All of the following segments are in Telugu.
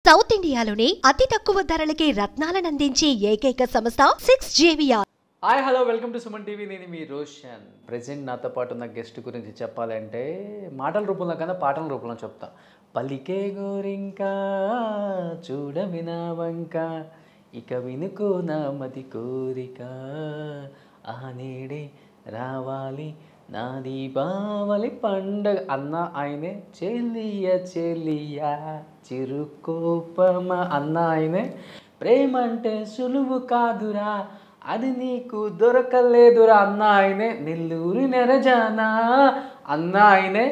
సౌత్ ఇండియాలోనే అతి తక్కువ ధరలకి రత్నాలనందించే ఏకైక సంస్థ 6JVR. Hi hello welcome to Suman TV. నేను మీ రోషన్. ప్రెజెంట్ నాతో పాటు ఉన్న గెస్ట్ గురించి చెప్పాలంటే మాటల రూపంలో కన్నా పాటల రూపంలో చెప్తా. పలికే గోరింకా చూడవి నా వంక ఇక వినుకో నా మది కోరిక ఆనేడే రావాలి నా దీపావళి పండగ అన్న ఆయనే చెలియ చెలియ చిరుకోపమ అన్న ఆయనే ప్రేమ అంటే సులువు కాదురా అది నీకు దొరకలేదురా అన్న ఆయనే నెల్లూరి నెరజానా అన్న ఆయనే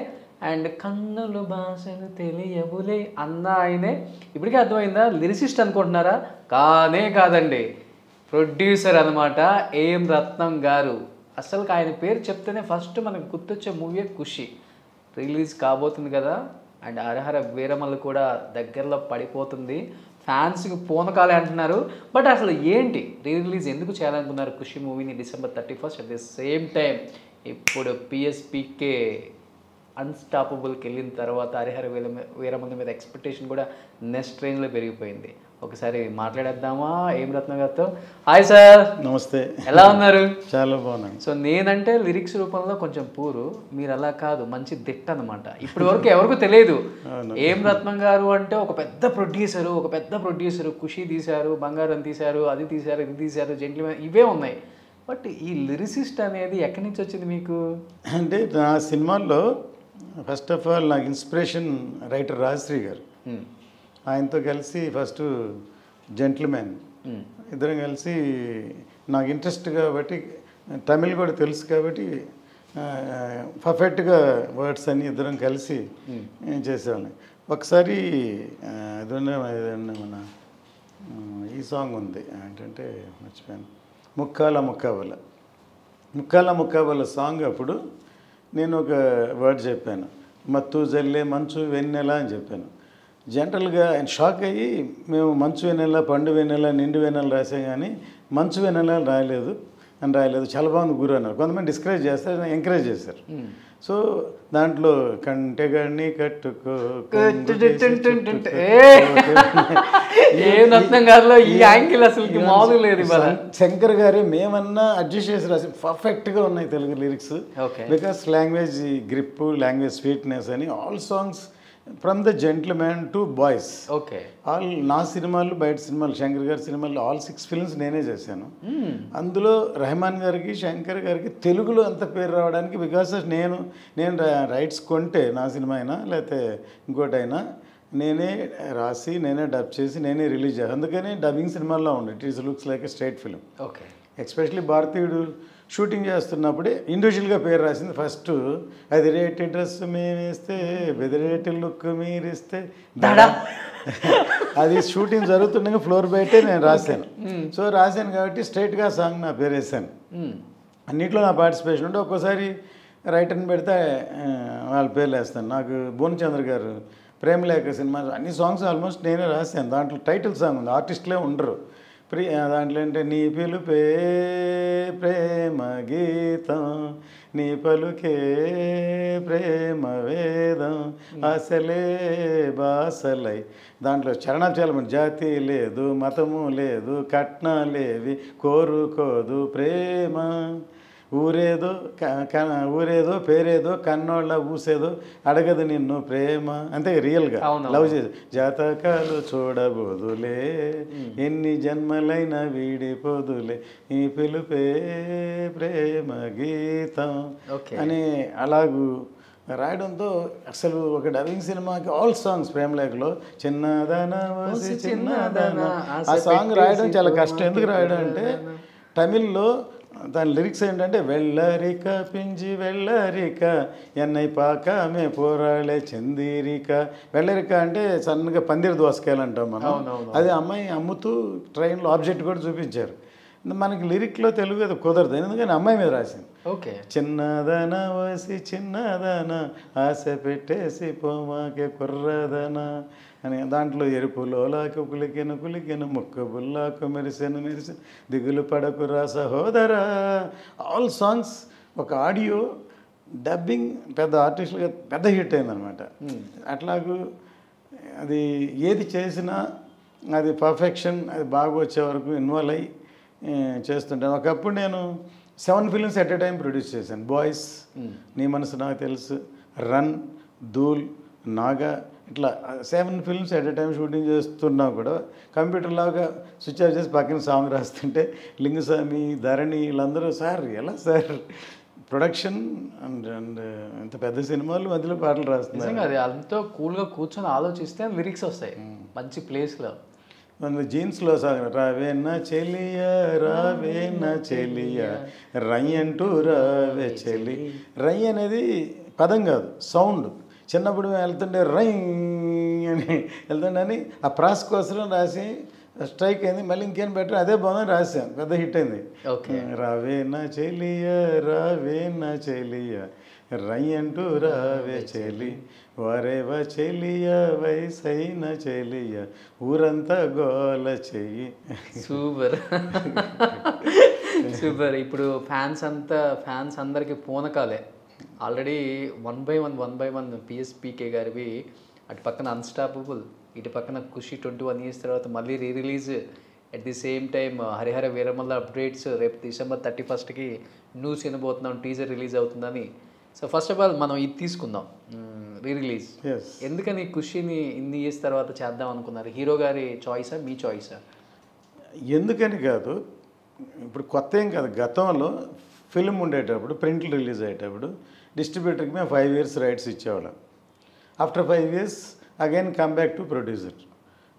అండ్ కన్నులు భాషలు తెలియవులే అన్న ఆయనే. ఇప్పటికే అర్థమైందా? లిరిసిస్ట్ అనుకుంటున్నారా? కానే కాదండి, ప్రొడ్యూసర్ అనమాట, ఏం రత్నం గారు. అసలు ఆయన పేరు చెప్తేనే ఫస్ట్ మనకు గుర్తొచ్చే మూవీ ఖుషి. రిలీజ్ కాబోతుంది కదా, అండ్ హరహర వీరమల్లు కూడా దగ్గరలో పడిపోతుంది. ఫ్యాన్స్కి పూనకాలే అంటున్నారు. బట్ అసలు ఏంటి రీ రిలీజ్ ఎందుకు చేయాలనుకున్నారు ఖుషి మూవీని December 31st? At the same time ఇప్పుడు PSPK అన్స్టాపబుల్కి వెళ్ళిన తర్వాత హరిహర వీరమల్లు మీద ఎక్స్పెక్టేషన్ కూడా నెక్స్ట్ రేంజ్లో పెరిగిపోయింది. ఒకసారి మాట్లాడేద్దామా ఏం రత్నం గారితో? Hi sir. నమస్తే. ఎలా ఉన్నారు? చాలా బాగున్నాను. సో నేనంటే లిరిక్స్ రూపంలో కొంచెం పూరు, మీరు అలా కాదు, మంచి దిట్ట అనమాట. ఇప్పటి వరకు ఎవరికి తెలియదు ఏం రత్నం గారు అంటే ఒక పెద్ద ప్రొడ్యూసరు. ఖుషి తీశారు, బంగారం తీశారు, అది తీశారు, ఇది తీశారు, జెంట్లీమెన్, ఇవే ఉన్నాయి. బట్ ఈ లిరిసిస్ట్ అనేది ఎక్కడి నుంచి వచ్చింది మీకు? అంటే నా సినిమాల్లో ఫస్ట్ ఆఫ్ ఆల్ నాకు ఇన్స్పిరేషన్ రైటర్ రాజశ్రీ గారు. ఆయనతో కలిసి ఫస్ట్ జెంట్ల్మెన్ ఇద్దరం కలిసి, నాకు ఇంట్రెస్ట్ కాబట్టి తమిళ్ కూడా తెలుసు కాబట్టి పర్ఫెక్ట్గా వర్డ్స్ అన్ని ఇద్దరం కలిసి చేసేవాళ్ళం. ఒకసారి ఏదన్నా మన ఈ సాంగ్ ఉంది ఏంటంటే మర్చిపోయాను, ముక్కాల ముక్కాబల సాంగ్. అప్పుడు నేను ఒక వర్డ్ చెప్పాను, మత్తు జల్లే మంచు వెన్నెల అని చెప్పాను. జనరల్గా ఆయన షాక్ అయ్యి మేము మంచు వెన్నెల, పండు వెన్నెల, నిండు వెన్నెల రాసాం కానీ మంచు వెన్నెల రాయలేదు, చాలా బాగుంది గురు అన్నారు. కొంతమంది డిస్కరేజ్ చేస్తారు, ఎంకరేజ్ చేశారు. సో దాంట్లో కంటెగాడిని కట్టుకో శంకర్ గారు మేమన్నా అడ్జస్ట్ చేసి రాసి పర్ఫెక్ట్గా ఉన్నాయి Telugu lyrics. Because language grip, language sweetness అని all songs from the Gentleman to Boys. Okay. All నా సినిమాలు, బయట సినిమాలు, శంకర్ గారి సినిమాలు ఆల్ 6 ఫిల్మ్స్ నేనే చేశాను. అందులో రెహమాన్ గారికి, శంకర్ గారికి తెలుగులో అంత పేరు రావడానికి బికాస్ నేను రైట్స్ కొంటే నా సినిమా అయినా లేకపోతే ఇంకోటైనా నేనే రాసి, నేనే డబ్ చేసి, నేనే రిలీజ్ చేయాలి. అందుకని డబ్బింగ్ సినిమాల్లో ఉండే it is looks like a straight film. Okay. Especially భారతీయుడు షూటింగ్ చేస్తున్నప్పుడే ఇండివిజువల్గా పేరు రాసింది. ఫస్ట్ అది రేటి డ్రెస్ మేమేస్తే, బెదిరేటి లుక్ మీరిస్తే, అది షూటింగ్ జరుగుతుండగా ఫ్లోర్ బయటే నేను రాశాను. సో రాశాను కాబట్టి స్ట్రైట్గా సాంగ్ నా పేరు వేసాను. అన్నింటిలో నా పార్టిసిపేషన్ ఉంటే ఒక్కోసారి రైటర్ని పెడితే వాళ్ళ పేర్లు వేస్తాను. నాకు భువనచంద్ర గారు ప్రేమలేఖ సినిమా అన్ని సాంగ్స్ ఆల్మోస్ట్ నేనే రాశాను. దాంట్లో టైటిల్ సాంగ్ ఉంది, ఆర్టిస్టులే ఉండరు. దాంట్లో అంటే నీ పిలుపే ప్రేమ గీతం, నీ పలుకే ప్రేమ వేదం, ఆశలే బాసలై. దాంట్లో చరణాలు చాలా మంది, జాతి లేదు, మతము లేదు, కట్నాలేవి కోరుకోదు ప్రేమ, ఊరేదో పేరేదో కన్నోళ్ళ ఊసేదో అడగదు నిన్ను ప్రేమ. అంతే రియల్గా లవ్ చేసి జాతకాలు చూడబోదులే, ఎన్ని జన్మలైనా వీడిపోదులే, ఈ పిలుపే ప్రేమ గీతం అని అలాగూ రాయడంతో అసలు ఒక డబ్బింగ్ సినిమాకి ఆల్ సాంగ్స్ ప్రేమలేఖలో చిన్నదానా ఆ సాంగ్ రాయడం చాలా కష్టం. ఎందుకు రాయడం అంటే తమిళ్లో దాని లిరిక్స్ ఏంటంటే వెళ్ళరిక పింజి వెళ్ళరిక ఎన్నై పాకమే పోరాళే చందీరిక. వెళ్ళరిక అంటే సన్నగా పందిరి దోసకాయలు అంటాం మనం. అది అమ్మాయి అమ్ముతూ ట్రైన్లో ఆబ్జెక్ట్ కూడా చూపించారు. మనకి లిరిక్లో తెలుగు అది కుదరదు, ఎందుకని అమ్మాయి మీద రాసింది. ఓకే. చిన్నదన వసి చిన్నదన ఆశ పెట్టేసి పోమాకే కుర్రదన అని. దాంట్లో ఎరుపులోలాకు కులికెను ముక్కు బుల్లాకు మెరిసెను దిగులు పడకురా సహోదరా. ఆల్ సాంగ్స్ ఒక ఆడియో డబ్బింగ్ పెద్ద ఆర్టిస్టులుగా పెద్ద హిట్ అయిందనమాట. అట్లాగూ అది ఏది చేసినా అది పర్ఫెక్షన్, అది బాగా వచ్చే వరకు ఇన్వాల్వ్ అయ్యి చేస్తుంటాను. ఒకప్పుడు నేను 7 films at a time produce చేశాను. బాయ్స్, నీ మనసు నాకు తెలుసు, రన్, ధూల్, నాగా, ఇట్లా 7 films at a time shooting చేస్తున్నా కూడా కంప్యూటర్ లాగా స్విచ్ ఆఫ్ చేసి పక్కన సాంగ్ రాస్తుంటే లింగస్వామి, ధరణి వీళ్ళందరూ సార్ ఎలా సార్ ప్రొడక్షన్ అండ్ ఇంత పెద్ద సినిమాలు మధ్యలో పాటలు రాస్తున్నారు. అది అంతా కూల్గా కూర్చొని ఆలోచిస్తే లిరిక్స్ వస్తాయి మంచి ప్లేస్లో. మన జీన్స్లో సాంగ్ రావేనా చెలియా రావేనా చెలియా రై అంటూ రావే చెలి. రై అనేది పదం కాదు, సౌండ్. చిన్నప్పుడు వెళ్తుంటే రై అని వెళ్తుండని ఆ ప్రాస్ కోసం రాసి స్ట్రైక్ అయింది. మళ్ళీ ఇంకేం బెటర్ అదే బాగుందని రాశాను, పెద్ద హిట్ అయింది. రావేనా చెలియా రావేనా చెలియా రై అంటూ రావే చెలి వరేవా చెలియా వయసైన చెలియా ఊరంతా గోల చెయ్యి. Super super. ఇప్పుడు ఫ్యాన్స్ అందరికీ పూనకాలే. ఆల్రెడీ 1/1 పిఎస్పీకే గారివి, అటు పక్కన అన్స్టాపబుల్, ఇటు పక్కన ఖుషి 21 ఇయర్స్ తర్వాత మళ్ళీ release. At the same time Harihara Veeramalla updates, రేపు December 31st న్యూస్ వినబోతున్నాం, టీజర్ రిలీజ్ అవుతుందని. సో ఫస్ట్ ఆఫ్ ఆల్ మనం ఇది తీసుకుందాం, రిలీజ్. ఎందుకని ఖుషిని ఇన్ని ఇయర్స్ తర్వాత చేద్దాం అనుకున్నారు? హీరో గారి చాయిసా, మీ చాయిసా? ఎందుకని కాదు, ఇప్పుడు కొత్త ఏం కాదు. గతంలో ఫిల్మ్ ఉండేటప్పుడు, ప్రింట్లు రిలీజ్ అయ్యేటప్పుడు డిస్ట్రిబ్యూటర్కి మేము 5 years రైట్స్ ఇచ్చేవాళ్ళం. After 5 years again come back to producer.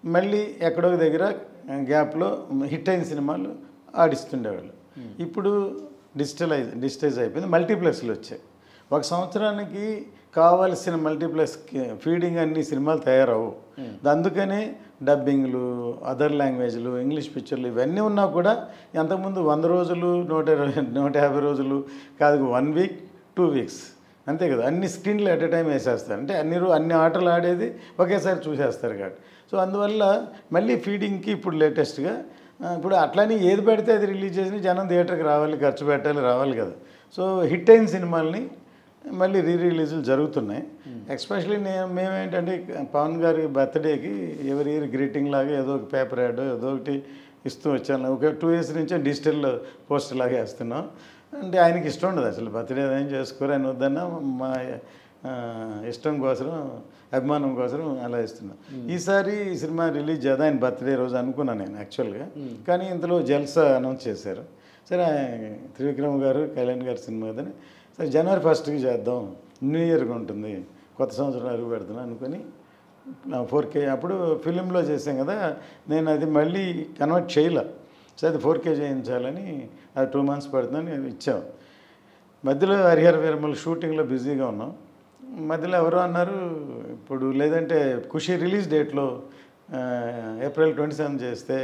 మళ్ళీ ఎక్కడో దగ్గర గ్యాప్లో హిట్ అయిన సినిమాలు ఆడిస్తుండేవాళ్ళు. ఇప్పుడు డిజిటైజ్ అయిపోయింది, మల్టీప్లెక్స్లు వచ్చాయి. ఒక సంవత్సరానికి కావాల్సిన మల్టీప్లెక్స్ ఫీడింగ్ అన్ని సినిమాలు తయారవు. అందుకనే డబ్బింగ్లు, అదర్ లాంగ్వేజ్లు, ఇంగ్లీష్ పిక్చర్లు ఇవన్నీ ఉన్నా కూడా అంతకుముందు 100 రోజులు, 150 రోజులు కాదు, 1 week 2 weeks అంతే కదా. అన్ని స్క్రీన్లు ఎట్ ఎ టైం వేసేస్తారు. అంటే అన్ని ఆటలు ఆడేది ఒకేసారి చూసేస్తారు కాబట్టి. సో అందువల్ల మళ్ళీ ఫీడింగ్కి ఇప్పుడు లేటెస్ట్గా ఇప్పుడు అట్లని ఏది పెడితే అది రిలీజ్ చేసి జనం థియేటర్కి రావాలి, ఖర్చు పెట్టాలి, రావాలి కదా. సో హిట్ అయిన సినిమాల్ని మళ్ళీ రిలీజులు జరుగుతున్నాయి. ఎస్పెషలీ మేమేంటంటే పవన్ గారి బర్త్డేకి ఎవరి ఇయర్ గ్రీటింగ్ లాగా ఏదో ఒక పేపర్ యాడ్ ఏదో ఒకటి ఇస్తూ వచ్చాను. ఒక 2 years నుంచే డిజిటల్ పోస్టర్ లాగా వేస్తున్నాం. అంటే ఆయనకి ఇష్టం ఉండదు అసలు, బర్త్డే ఏం చేసుకోరు, ఆయన వద్దన్నా మా ఇష్టం కోసం, అభిమానం కోసం అలా ఇస్తున్నాం. ఈసారి ఈ సినిమా రిలీజ్ చేద్దాం ఆయన బర్త్డే రోజు అనుకున్నాను నేను యాక్చువల్గా. కానీ ఇంతలో జల్సా అనౌన్స్ చేశారు. సరే త్రివిక్రమ్ గారు, కళ్యాణ్ గారి సినిమా కదని సరే January 1st చేద్దాం, న్యూ ఇయర్గా ఉంటుంది, కొత్త సంవత్సరం అడుగు పెడుతున్నాను అనుకుని 4K అప్పుడు ఫిలింలో చేసాం కదా, నేను అది మళ్ళీ కన్వర్ట్ చేయలే. సో అది 4K చేయించాలని అది 2 months పడుతుందని ఇచ్చాం. మధ్యలో హరిహర వీరమల్ షూటింగ్లో బిజీగా ఉన్నాం. మధ్యలో ఎవరో అన్నారు ఇప్పుడు లేదంటే ఖుషి రిలీజ్ డేట్లో April 27 చేస్తే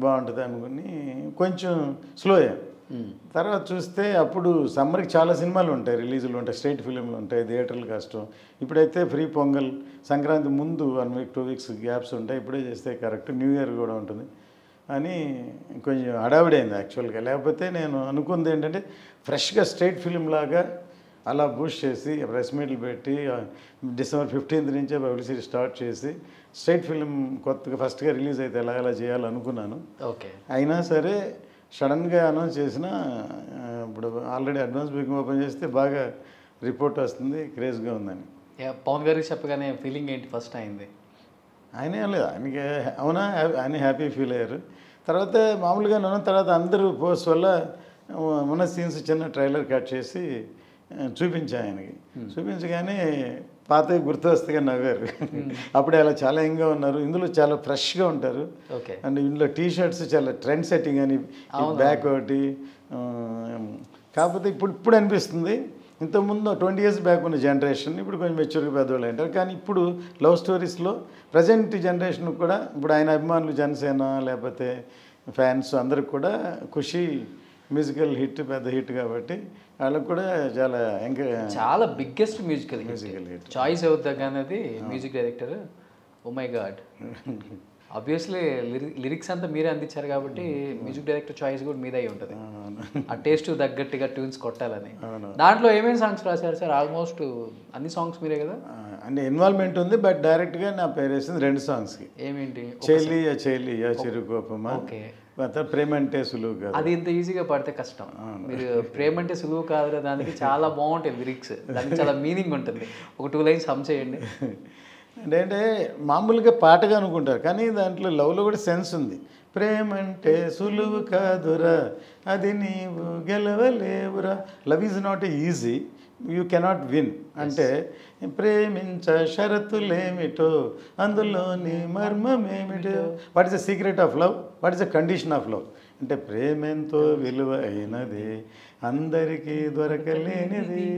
బాగుంటుంది అనుకుని కొంచెం స్లో అయ్యాం. తర్వాత చూస్తే అప్పుడు సమ్మర్కి చాలా సినిమాలు ఉంటాయి, రిలీజులు ఉంటాయి, స్టేట్ ఫిలింలు ఉంటాయి, థియేటర్లు కష్టం. ఇప్పుడైతే ఫ్రీ పొంగల్, సంక్రాంతి ముందు 1 week 2 weeks గ్యాప్స్ ఉంటాయి, ఇప్పుడే చేస్తే కరెక్ట్, న్యూ ఇయర్ కూడా ఉంటుంది అని కొంచెం హడావిడైంది యాక్చువల్గా. లేకపోతే నేను అనుకుంది ఏంటంటే ఫ్రెష్గా స్టేట్ ఫిలిం లాగా అలా బూస్ట్ చేసి ప్రెస్ మీట్లు పెట్టి December 15th నుంచే పబ్లిసిటీ స్టార్ట్ చేసి స్టేట్ ఫిలిం కొత్తగా ఫస్ట్గా రిలీజ్ అయితే ఎలా చేయాలనుకున్నాను. ఓకే. అయినా సరే సడన్గా అనౌన్స్ చేసిన ఇప్పుడు ఆల్రెడీ అడ్వాన్స్ బుకింగ్ ఓపెన్ చేస్తే బాగా రిపోర్ట్ వస్తుంది, క్రేజ్గా ఉందని. పవన్ గారికి చెప్పగానే ఫీలింగ్ ఏంటి ఫస్ట్ అయింది? ఆయన ఏం లేదు, ఆయనకి అవునా ఆయన హ్యాపీ ఫీల్ అయ్యారు. తర్వాత మామూలుగా నన్ను తర్వాత అందరూ పోస్ట్ వల్ల మన సీన్స్ చిన్న ట్రైలర్ కట్ చేసి చూపించాను ఆయనకి. చూపించగానే పాత గుర్తు వస్తేగా నవ్వారు. అప్పుడే అలా చాలా యంగ్గా ఉన్నారు, ఇందులో చాలా ఫ్రెష్గా ఉంటారు. అండ్ ఇందులో టీషర్ట్స్ చాలా ట్రెండ్ సెట్టింగ్ అని బ్యాక్ ఒకటి. కాకపోతే ఇప్పుడు అనిపిస్తుంది ఇంతకుముందు 20 years బ్యాక్ ఉన్న జనరేషన్ ఇప్పుడు కొంచెం మెచ్యూర్గా పెద్దవాళ్ళు అంటారు. కానీ ఇప్పుడు లవ్ స్టోరీస్లో ప్రజెంట్ జనరేషన్ కూడా ఇప్పుడు ఆయన అభిమానులు జనసేన లేకపోతే ఫ్యాన్స్ అందరికి కూడా ఖుషి మ్యూజికల్ హిట్, పెద్ద హిట్ కాబట్టి వాళ్ళకు కూడా చాలా బిగ్గెస్ట్ మ్యూజికల్ హిట్. చాయిస్ అవుతుంది అనేది music director, oh my god. Obviously lyrics అంతా మీరే అందించారు కాబట్టి మ్యూజిక్ డైరెక్టర్ చాయిస్ కూడా మీదే అయి ఉంటుంది. ఆ టేస్ట్ తగ్గట్టుగా ట్యూన్స్ కొట్టాలని. దాంట్లో ఏమేమి సాంగ్స్ రాశారు సార్? ఆల్మోస్ట్ అన్ని సాంగ్స్ మీరే కదా? అంటే ఇన్వాల్వ్మెంట్ ఉంది, బట్ డైరెక్ట్గా నా పేరు వేసింది 2 సాంగ్స్కి. ఏమేంటి? చెల్లియ చెల్లియ చిరుకోపమా, ఓకే. ప్రేమ అంటే సులువు కాదు. అది ఇంత ఈజీగా పడితే కష్టం. మీరు ప్రేమ అంటే సులువు కాదు దానికి చాలా బాగుంటాయి లిరిక్స్, దానికి చాలా మీనింగ్ ఉంటుంది. ఒక 2 లైన్స్ హమ్ చేయండి. అంటే మామూలుగా పాటగా అనుకుంటారు, కానీ దాంట్లో లవ్లో కూడా సెన్స్ ఉంది. ప్రేమ అంటే సులువు కాదురా, అది నీవు గెలవలేవురా, love is not easy, you cannot win. అంటే ప్రేమించ షరతులేమిటో, అందులోని మర్మమేమిటో, what is the secret of love, what is the condition of love. అంటే ప్రేమెంతో విలువ అయినది, అందరికీ దొరకలేనిది,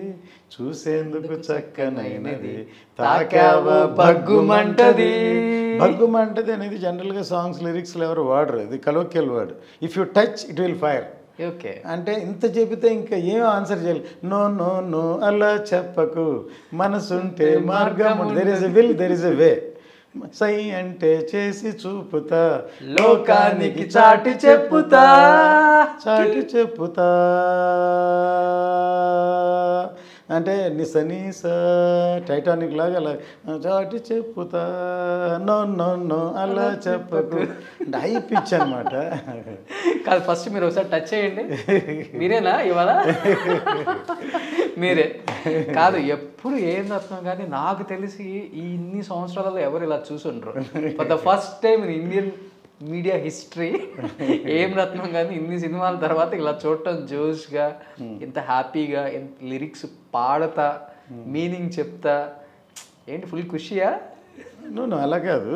చూసేందుకు చక్కనైనది, తాకావ బగ్గుమంటది. బగ్గుమంటది అనేది జనరల్గా సాంగ్స్ లిరిక్స్లో ఎవరు వాడరు, ఇది colloquial word. If you touch it will fire. Okay. అంటే ఇంత చెబితే ఇంకా ఏం ఆన్సర్ చేయాలి? నో నో నో అలా చెప్పకు, మనసుంటే మార్గం, there is a will, there is a way. సై అంటే చేసి చూపుతా, లోకానికి చాటి చెప్పుతా, చాటి చెప్పుతా. అంటే నిస టైటానిక్ లాగా అలా చాటి చెప్పుతా, నో నో నో అలా చెప్పకు, అంటే హై పిచ్ అనమాట. కాదు, ఫస్ట్ మీరు ఒకసారి టచ్ చేయండి. మీరేనా ఇవాళ? మీరే కాదు, ఎప్పుడు ఏం రత్నం కానీ నాకు తెలిసి ఈ ఇన్ని సంవత్సరాలలో ఎవరు ఇలా చూసుండ్రు. For the first time in Indian media history ఏం రత్నం కానీ ఇన్ని సినిమాల తర్వాత ఇలా చూడటం జోష్గా, ఇంత హ్యాపీగా, లిరిక్స్ పాడతా, మీనింగ్ చెప్తా, ఏంటి ఫుల్ ఖుషియా? నువ్వు అలా కాదు,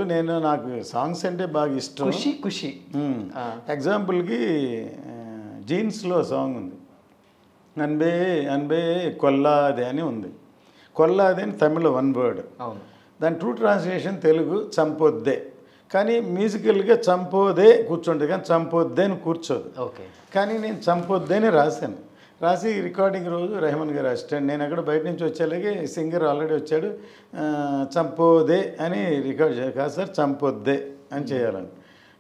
నాకు సాంగ్స్ అంటే బాగా ఇష్టం. ఖుషి. ఎగ్జాంపుల్కి జీన్స్లో సాంగ్ ఉంది, అన్బే అన్బే కొల్లాదే అని ఉంది. కొల్లాదే అని తమిళ 1 వర్డ్. అవును. దాని ట్రూ ట్రాన్స్లేషన్ తెలుగు చంపొద్దే, కానీ మ్యూజికల్గా చంపోదే కూర్చుంటుంది, కానీ చంపొద్దే అని కూర్చోదు. ఓకే. కానీ నేను చంపొద్దేనే రాశాను. రాసి రికార్డింగ్ రోజు రెహమాన్ గారు అసిస్టెంట్, నేను అక్కడ బయట నుంచి వచ్చేలాగే సింగర్ ఆల్రెడీ వచ్చాడు, చంపోదే అని రికార్డ్ కాదు సార్, చంపొద్దే అని చేయాలని.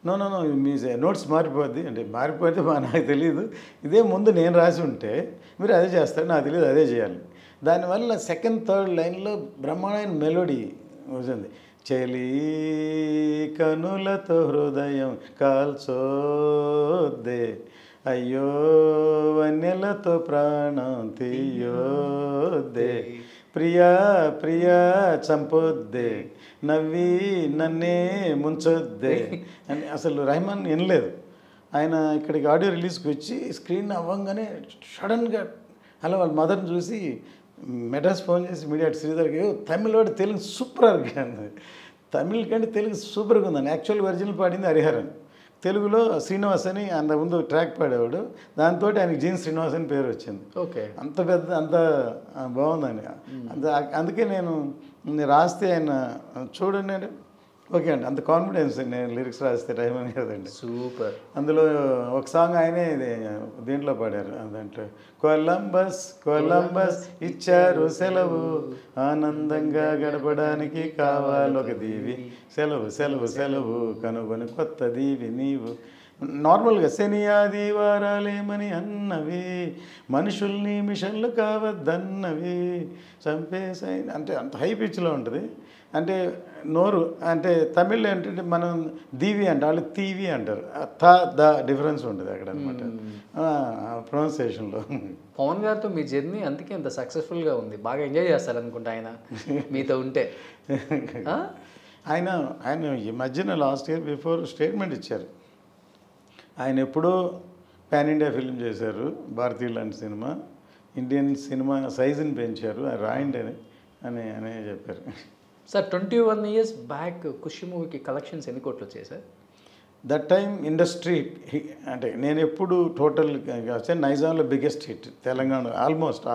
నో నో నో మీ నోట్స్ మారిపోద్ది అంటే, మారిపోతే నాకు తెలియదు, ఇదే ముందు నేను రాసి ఉంటే మీరు అదే చేస్తారు, నాకు తెలియదు అదే చేయాలి. దానివల్ల 2nd, 3rd లైన్లో బ్రహ్మాండమైన మెలోడీ వచ్చింది. చెలి కనులతో హృదయం కాల్చోద్దే, అయ్యో వన్నెలతో ప్రాణం తీయోద్దే, ప్రియా ప్రియా చంపొద్దే, నవ్వి నన్నే ముంచొద్దే అని. అసలు రెహమాన్ వినలేదు, ఆయన ఇక్కడికి ఆడియో రిలీజ్కి వచ్చి స్క్రీన్ అవ్వంగానే సడన్గా అలా వాళ్ళ మదర్ని చూసి మెడ్రాస్ ఫోన్ చేసి మీడియా శ్రీధర్కి, తమిళ వాడు తెలుగు సూపర్గా ఉంది, తమిళ కంటే తెలుగు సూపర్గా ఉందని. యాక్చువల్ ఒరిజినల్ పాడింది హరిహరన్, తెలుగులో శ్రీనివాస్ అని ముందు ట్రాక్ పాడేవాడు, దాంతో ఆయనకి జీన్ శ్రీనివాస్ అని పేరు వచ్చింది. ఓకే. అంత పెద్ద అంత బాగుందని. అందుకే నేను రాస్తే ఆయన చూడండి అంటే ఓకే అండి, అంత కాన్ఫిడెన్స్ నేను లిరిక్స్ రాస్తే రెహమాన్ కదండి. సూపర్. అందులో ఒక సాంగ్ ఆయనే దీంట్లో పాడారు, దాంట్లో కొలంబస్ కొలంబస్ ఇచ్చారు సెలవు, ఆనందంగా గడపడానికి కావాలి ఒక దీవి, సెలవు సెలవు సెలవు కనుగొని కొత్త దీవి నీవు. నార్మల్గా శని ఆదివారాలేమని అన్నవి, మనుషుల్ని మిషన్లు కావద్దన్నవి, చంపేసాయి అంటే అంత హై పిచ్లో ఉంటుంది. అంటే నోరు అంటే తమిళ్లో ఏంటంటే మనం దీవి అంటే వాళ్ళు తీవి అంటారు, ద డిఫరెన్స్ ఉంటుంది అక్కడ అనమాట ప్రొనౌన్సియేషన్లో. పవన్ గారితో మీ జర్నీ అందుకే అంత సక్సెస్ఫుల్గా ఉంది, బాగా ఎంజాయ్ చేస్తారు అనుకుంటా ఆయన మీతో ఉంటే. ఆయన ఈ మధ్యన లాస్ట్ ఇయర్ బిఫోర్ స్టేట్మెంట్ ఇచ్చారు, ఆయన ఎప్పుడో పాన్ ఇండియా ఫిల్మ్ చేశారు, భారతీయ లాంటి సినిమా, ఇండియన్ సినిమా సైజుని పెంచారు, రాయండి అని చెప్పారు. సార్ 21 years బ్యాక్ ఖుషి మూవీకి కలెక్షన్స్ ఎన్ని కోట్లు వచ్చాయి సార్? దట్ టైం ఇండస్ట్రీ అంటే నేను ఎప్పుడు టోటల్ నైజాంలో బిగ్గెస్ట్ హిట్ తెలంగాణ, ఆల్మోస్ట్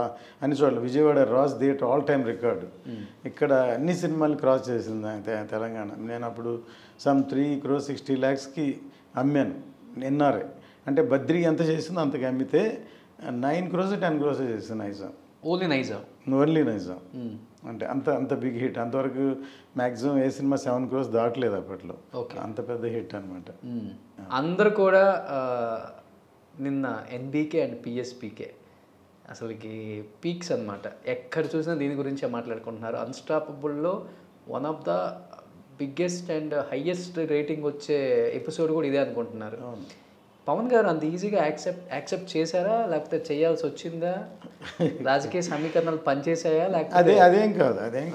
అన్ని చోట్ల Vijayawada Raj theatre all time record, ఇక్కడ అన్ని సినిమాలు క్రాస్ చేసింది తెలంగాణ. నేను అప్పుడు సమ్ 3.60 crores అమ్మాను ఎన్ఆర్ఐ, అంటే బద్రి ఎంత చేసిందో అంతకు అమ్మితే 9 crores 10 crores చేసింది నైజాం. ఓన్లీ నైజాం. ఓన్లీ నైజాం. అంటే అంత బిగ్ హిట్. అంతవరకు మ్యాక్సిమం ఏ సినిమా 7 crores దాటలేదు అప్పట్లో. అంత పెద్ద హిట్ అనమాట. అందరూ కూడా నిన్న ఎన్బీకే అండ్ పిఎస్పీకే అసలుకి పీక్స్ అనమాట. ఎక్కడ చూసినా దీని గురించే మాట్లాడుకుంటున్నారు. అన్స్టాపబుల్లో one of the biggest and highest rating వచ్చే ఎపిసోడ్ కూడా ఇదే అనుకుంటున్నారు. పవన్ గారు అంత ఈజీగా యాక్సెప్ట్ చేశారా, లేకపోతే చేయాల్సి వచ్చిందా? రాజకీయ సమీకరణాలు పనిచేసాయా? లేకపోతే అదేం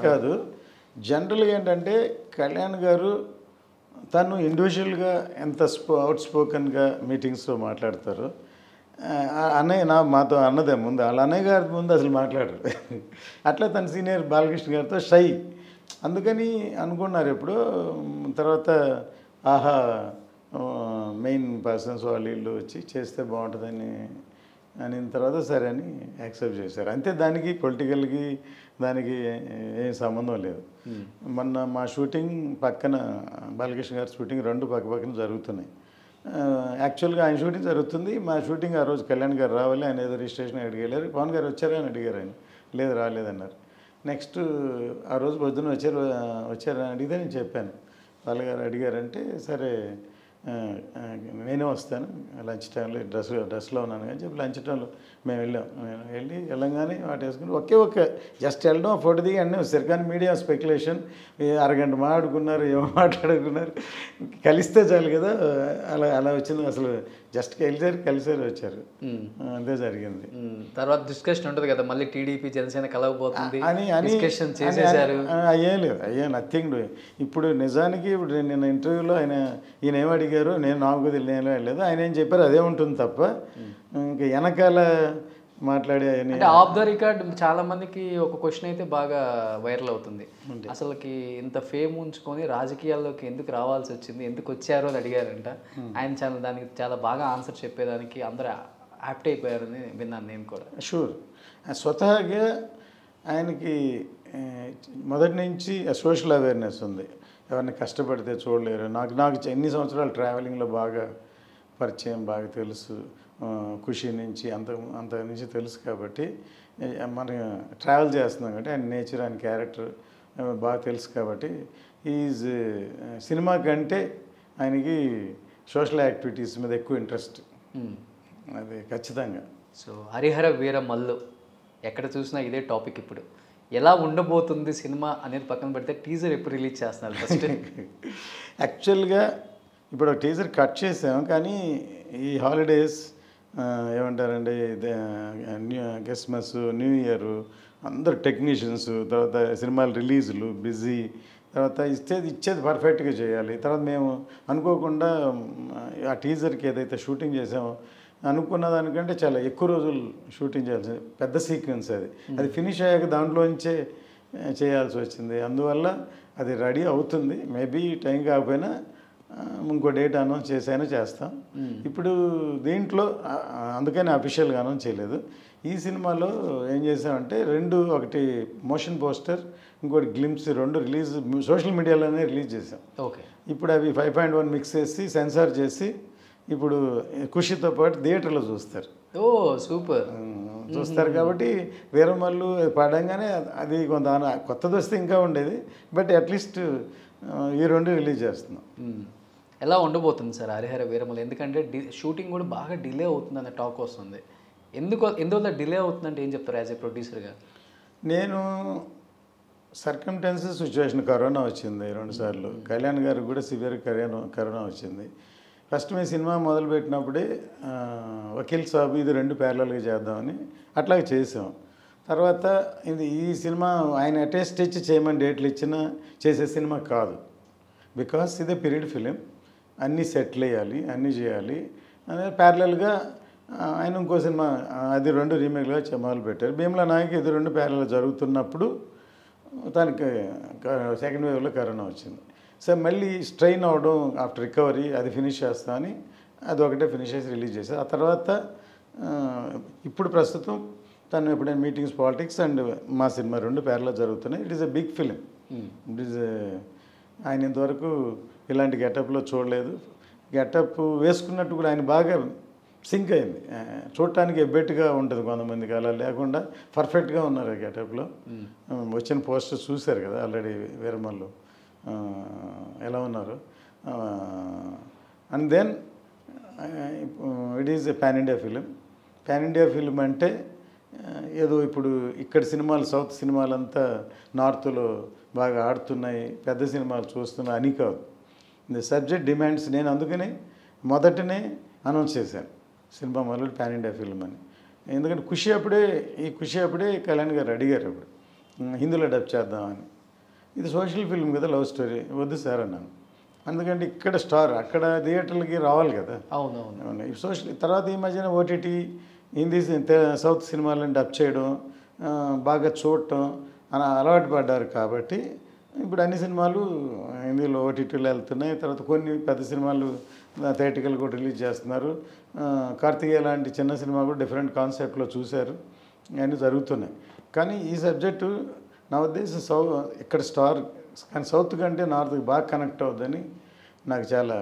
కాదు. జనరల్గా ఏంటంటే కళ్యాణ్ గారు తను ఇండివిజువల్గా ఎంత అవుట్ స్పోకన్గా మీటింగ్స్లో మాట్లాడతారు. అన్నయ్య మాతో అన్నదే ముందు, వాళ్ళ అన్నయ్య గారి ముందు అసలు మాట్లాడరు. అట్లా తన సీనియర్ బాలకృష్ణ గారితో షై. అందుకని అనుకున్నారు ఎప్పుడు. తర్వాత ఆహా మెయిన్ పర్సన్స్ వాళ్ళు వీళ్ళు వచ్చి చేస్తే బాగుంటుందని అనిన తర్వాత సరే అని యాక్సెప్ట్ చేశారు. అంతే, దానికి పొలిటికల్కి దానికి ఏం సంబంధం లేదు. మొన్న మా షూటింగ్ పక్కన, బాలకృష్ణ గారి షూటింగ్ 2 పక్కన జరుగుతున్నాయి. యాక్చువల్గా ఆయన షూటింగ్ జరుగుతుంది, మా షూటింగ్ ఆ రోజు కళ్యాణ్ గారు రావాలి, ఆయన ఏదో రిజిస్ట్రేషన్ అడిగేళ్ళారు. పవన్ గారు వచ్చారా అని అడిగారు. ఆయన లేదు రాలేదన్నారు. నెక్స్ట్ ఆ రోజు పొద్దున్న వచ్చారని అడిగితే నేను చెప్పాను. వాళ్ళగారు అడిగారంటే సరే నేనే వస్తాను లంచ్ టైంలో, డ్రెస్లో ఉన్నాను కానీ చెప్పి లంచ్ టైంలో మేము వెళ్ళంగానే వాటి వేసుకుని ఒకే జస్ట్ వెళ్ళడం, ఫోటో దిగి అన్నీ వచ్చారు. కానీ మీడియా స్పెక్యులేషన్, అరగంట మాట్లాడుకున్నారు, ఏమో మాట్లాడుకున్నారు, కలిస్తే చాలు కదా, అలా వచ్చింది. అసలు జస్ట్ కలిసారు వచ్చారు, అంతే జరిగింది. తర్వాత డిస్కషన్ ఉంటుంది కదా, మళ్ళీ టీడీపీ జనసేన కలవబోతుంది అని డిస్కషన్ చేసేసారు. అయ్యే నథింగ్. ఇప్పుడు నిజానికి ఇప్పుడు నేను ఇంటర్వ్యూలో ఈయన ఏం అడిగారు, నాకు తెలియదు వెళ్ళలేదు, ఆయన ఏం చెప్పారు అదే ఉంటుంది తప్ప ఇంకా వెనకాల మాట్లాడే అంటే ఆఫ్ ద రికార్డ్ చాలా మందికి ఒక క్వశ్చన్ అయితే బాగా వైరల్ అవుతుంది. అసలుకి ఇంత ఫేమ్ ఉంచుకొని రాజకీయాల్లోకి ఎందుకు రావాల్సి వచ్చింది, ఎందుకు వచ్చారో అని అడిగారంట. ఆయన దానికి చాలా బాగా ఆన్సర్ చెప్పేదానికి అందరూ యాప్ట్ అయిపోయారని విన్నాను నేను కూడా. షూర్. స్వతహాగా ఆయనకి మొదటి నుంచి సోషల్ అవేర్నెస్ ఉంది. ఎవరిని కష్టపడితే చూడలేరు. నాకు ఎన్ని సంవత్సరాలు ట్రావెలింగ్లో బాగా పరిచయం, బాగా తెలుసు. ఖుషి నుంచి అంత నుంచి తెలుసు కాబట్టి మనం ట్రావెల్ చేస్తున్నాం కాబట్టి ఆయన నేచర్, ఆయన క్యారెక్టర్ బాగా తెలుసు కాబట్టి ఈజ్ సినిమా కంటే ఆయనకి సోషల్ యాక్టివిటీస్ మీద ఎక్కువ ఇంట్రెస్ట్. అది ఖచ్చితంగా. సో హరిహర వీర మల్లు ఎక్కడ చూసినా ఇదే టాపిక్. ఇప్పుడు ఎలా ఉండబోతుంది సినిమా అనేది పక్కన పెడితే టీజర్ ఎప్పుడు రిలీజ్ చేస్తున్నారు ఫస్ట్? యాక్చువల్గా ఇప్పుడు టీజర్ కట్ చేసాం, కానీ ఈ హాలిడేస్ ఏమంటారండి, క్రిస్మస్, న్యూ ఇయర్, అందరు టెక్నీషియన్స్, తర్వాత సినిమాల రిలీజులు బిజీ, తర్వాత ఇచ్చేది పర్ఫెక్ట్గా చేయాలి. తర్వాత మేము అనుకోకుండా ఆ టీజర్కి ఏదైతే షూటింగ్ చేసామో అనుకున్న దానికంటే చాలా ఎక్కువ రోజులు షూటింగ్ చేయాల్సింది. పెద్ద సీక్వెన్స్ అది ఫినిష్ అయ్యాక దాంట్లోంచే చేయాల్సి వచ్చింది. అందువల్ల అది రెడీ అవుతుంది. మేబీ టైం కాకపోయినా ఇంకో డేట్ అనౌన్స్ చేస్తాం. ఇప్పుడు దీంట్లో అందుకని అఫీషియల్గా అనౌన్స్ చేయలేదు. ఈ సినిమాలో ఏం చేసామంటే ఒకటి మోషన్ పోస్టర్, ఇంకోటి గ్లిమ్స్, 2 రిలీజ్ సోషల్ మీడియాలోనే రిలీజ్ చేసాం. ఓకే. ఇప్పుడు అవి 5.1 మిక్స్ చేసి సెన్సార్ చేసి ఇప్పుడు ఖుషితో పాటు థియేటర్లో చూస్తారు. ఓ సూపర్. చూస్తారు కాబట్టి వీరమల్లు పడంగానే అది కొంత కొత్తది వస్తే ఇంకా ఉండేది, బట్ అట్లీస్ట్ ఈ 2 రిలీజ్ చేస్తున్నాం. ఎలా ఉండబోతుంది సార్ హరిహర వీరమల్లు? ఎందుకంటే షూటింగ్ కూడా బాగా డిలే అవుతుందనే టాక్ వస్తుంది. ఎందువల్ల డిలే అవుతుందంటే ఏం చెప్తారు యాజ్ ఏ ప్రొడ్యూసర్గా? నేను సర్కమ్స్టాన్సెస్ సిచ్యువేషన్, కరోనా వచ్చింది 2 సార్లు. కళ్యాణ్ గారికి కూడా సివియర్ కరోనా వచ్చింది. ఫస్ట్ మేము సినిమా మొదలుపెట్టినప్పుడే వకీల్ సాబ్ ఇది 2 ప్యారలల్గా చేద్దామని అట్లాగే చేసాం. తర్వాత ఈ సినిమా ఆయన అటెస్ట్ ఇచ్చి చేయమని డేట్లు ఇచ్చినా చేసే సినిమా కాదు. బికాస్ ఇదే పీరియడ్ ఫిలిం, అన్నీ సెటిల్ అయ్యాలి, అన్నీ చేయాలి అనేది ప్యారలల్గా ఆయన ఇంకో సినిమా అది 2 రీమేక్లుగా మొదలుపెట్టారు. భీమ్లా నాయక్ ఇది 2 ప్యారలల్ జరుగుతున్నప్పుడు తనకి సెకండ్ వేవ్లో కరోనా వచ్చింది. సో మళ్ళీ స్ట్రెయిన్ అవ్వడం ఆఫ్టర్ రికవరీ, అది ఫినిష్ చేస్తామని అది ఒకటే ఫినిష్ చేసి రిలీజ్ చేశారు. ఆ తర్వాత ఇప్పుడు ప్రస్తుతం తను ఎప్పుడైనా మీటింగ్స్, పాలిటిక్స్ అండ్ మా సినిమా 2 ప్యారలల్ జరుగుతున్నాయి. It is a big film. It is ఆయన ఇంతవరకు ఇలాంటి గెటప్లో చూడలేదు. గెటప్ వేసుకున్నట్టు కూడా ఆయన బాగా సింక్ అయింది. చూడటానికి ఎబ్బెట్టుగా ఉంటుంది కొంతమందికి, అలా లేకుండా పర్ఫెక్ట్గా ఉన్నారు ఆ గెటప్లో. వచ్చిన పోస్టర్స్ చూశారు కదా ఆల్రెడీ వీరమల్లు ఎలా ఉన్నారు. And then it is a pan India film. Pan India film అంటే ఏదో ఇప్పుడు ఇక్కడ సినిమాలు, సౌత్ సినిమాలంతా నార్త్లో బాగా ఆడుతున్నాయి, పెద్ద సినిమాలు చూస్తున్నాయి అని కాదు. The subject demands. నేను అందుకని మొదటనే అనౌన్స్ చేశాను సినిమా మొదలు పాన్ ఇండియా ఫిల్మ్ అని. ఎందుకంటే ఖుషి అప్పుడే కళ్యాణ్ గారు అడిగారు అప్పుడు హిందీలో డబ్ చేద్దామని. ఇది సోషల్ ఫిల్మ్ కదా, లవ్ స్టోరీ, వద్దు సార్ అన్నాను. ఎందుకంటే ఇక్కడ స్టార్, అక్కడ థియేటర్లకి రావాలి కదా. అవునవును. సోషల్ తర్వాత ఈ మధ్యన ఓటీటీ హిందీ సౌత్ సినిమాలను డబ్ చేయడం, బాగా చూడటం అని అలవాటు పడ్డారు. కాబట్టి ఇప్పుడు అన్ని సినిమాలు హిందీలో ఓటీటీలో వెళ్తున్నాయి. తర్వాత కొన్ని పెద్ద సినిమాలు థియేటికల్ కూడా రిలీజ్ చేస్తున్నారు. కార్తికేయ లాంటి చిన్న సినిమా కూడా డిఫరెంట్ కాన్సెప్ట్లో చూశారు. అన్నీ జరుగుతున్నాయి. కానీ ఈ సబ్జెక్టు నా ఉద్దేశం ఇక్కడ స్టార్, కానీ సౌత్ కంటే నార్త్కి బాగా కనెక్ట్ అవుద్దని నాకు చాలా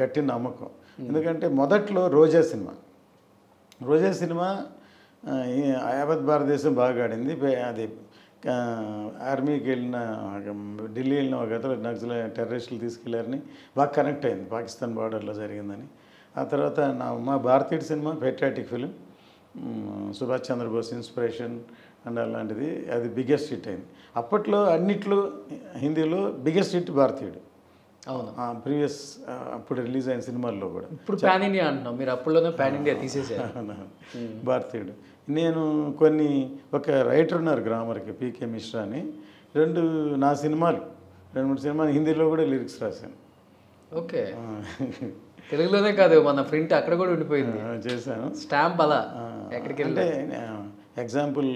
గట్టి నమ్మకం. ఎందుకంటే మొదట్లో రోజా సినిమా యావత్ భారతదేశం బాగా ఆడింది. అది ఆర్మీకి వెళ్ళిన, ఢిల్లీ వెళ్ళిన ఒక అతను నక్సల్ టెర్రరిస్టులు తీసుకెళ్లారని బాగా కనెక్ట్ అయింది, పాకిస్తాన్ బార్డర్లో జరిగిందని. ఆ తర్వాత మా భారతీయుడి సినిమా patriotic film, Subhash Chandrabose inspiration and అలాంటిది, అది బిగ్గెస్ట్ హిట్ అయింది. అప్పట్లో అన్నిట్లో హిందీలో బిగ్గెస్ట్ హిట్ భారతీయుడు. అవును. ప్రీవియస్ అప్పుడు రిలీజ్ అయిన సినిమాల్లో కూడా. ఇప్పుడు పాన్ ఇండియా అంటున్నాం, మీరు అప్పుడులోనే పాన్ ఇండియా తీసేసారు. భారతీయుడు. నేను ఒక రైటర్ ఉన్నారు గ్రామర్కి, పీకే మిశ్రా అని, రెండు మూడు సినిమాలు హిందీలో కూడా లిరిక్స్ రాశాను. ఓకే. తెలుగులోనే కాదు, మన ప్రింట్ అక్కడ కూడా ఉండిపోయింది, చేశాను. స్టాంప్ అలా ఎక్కడికి అంటే ఎగ్జాంపుల్,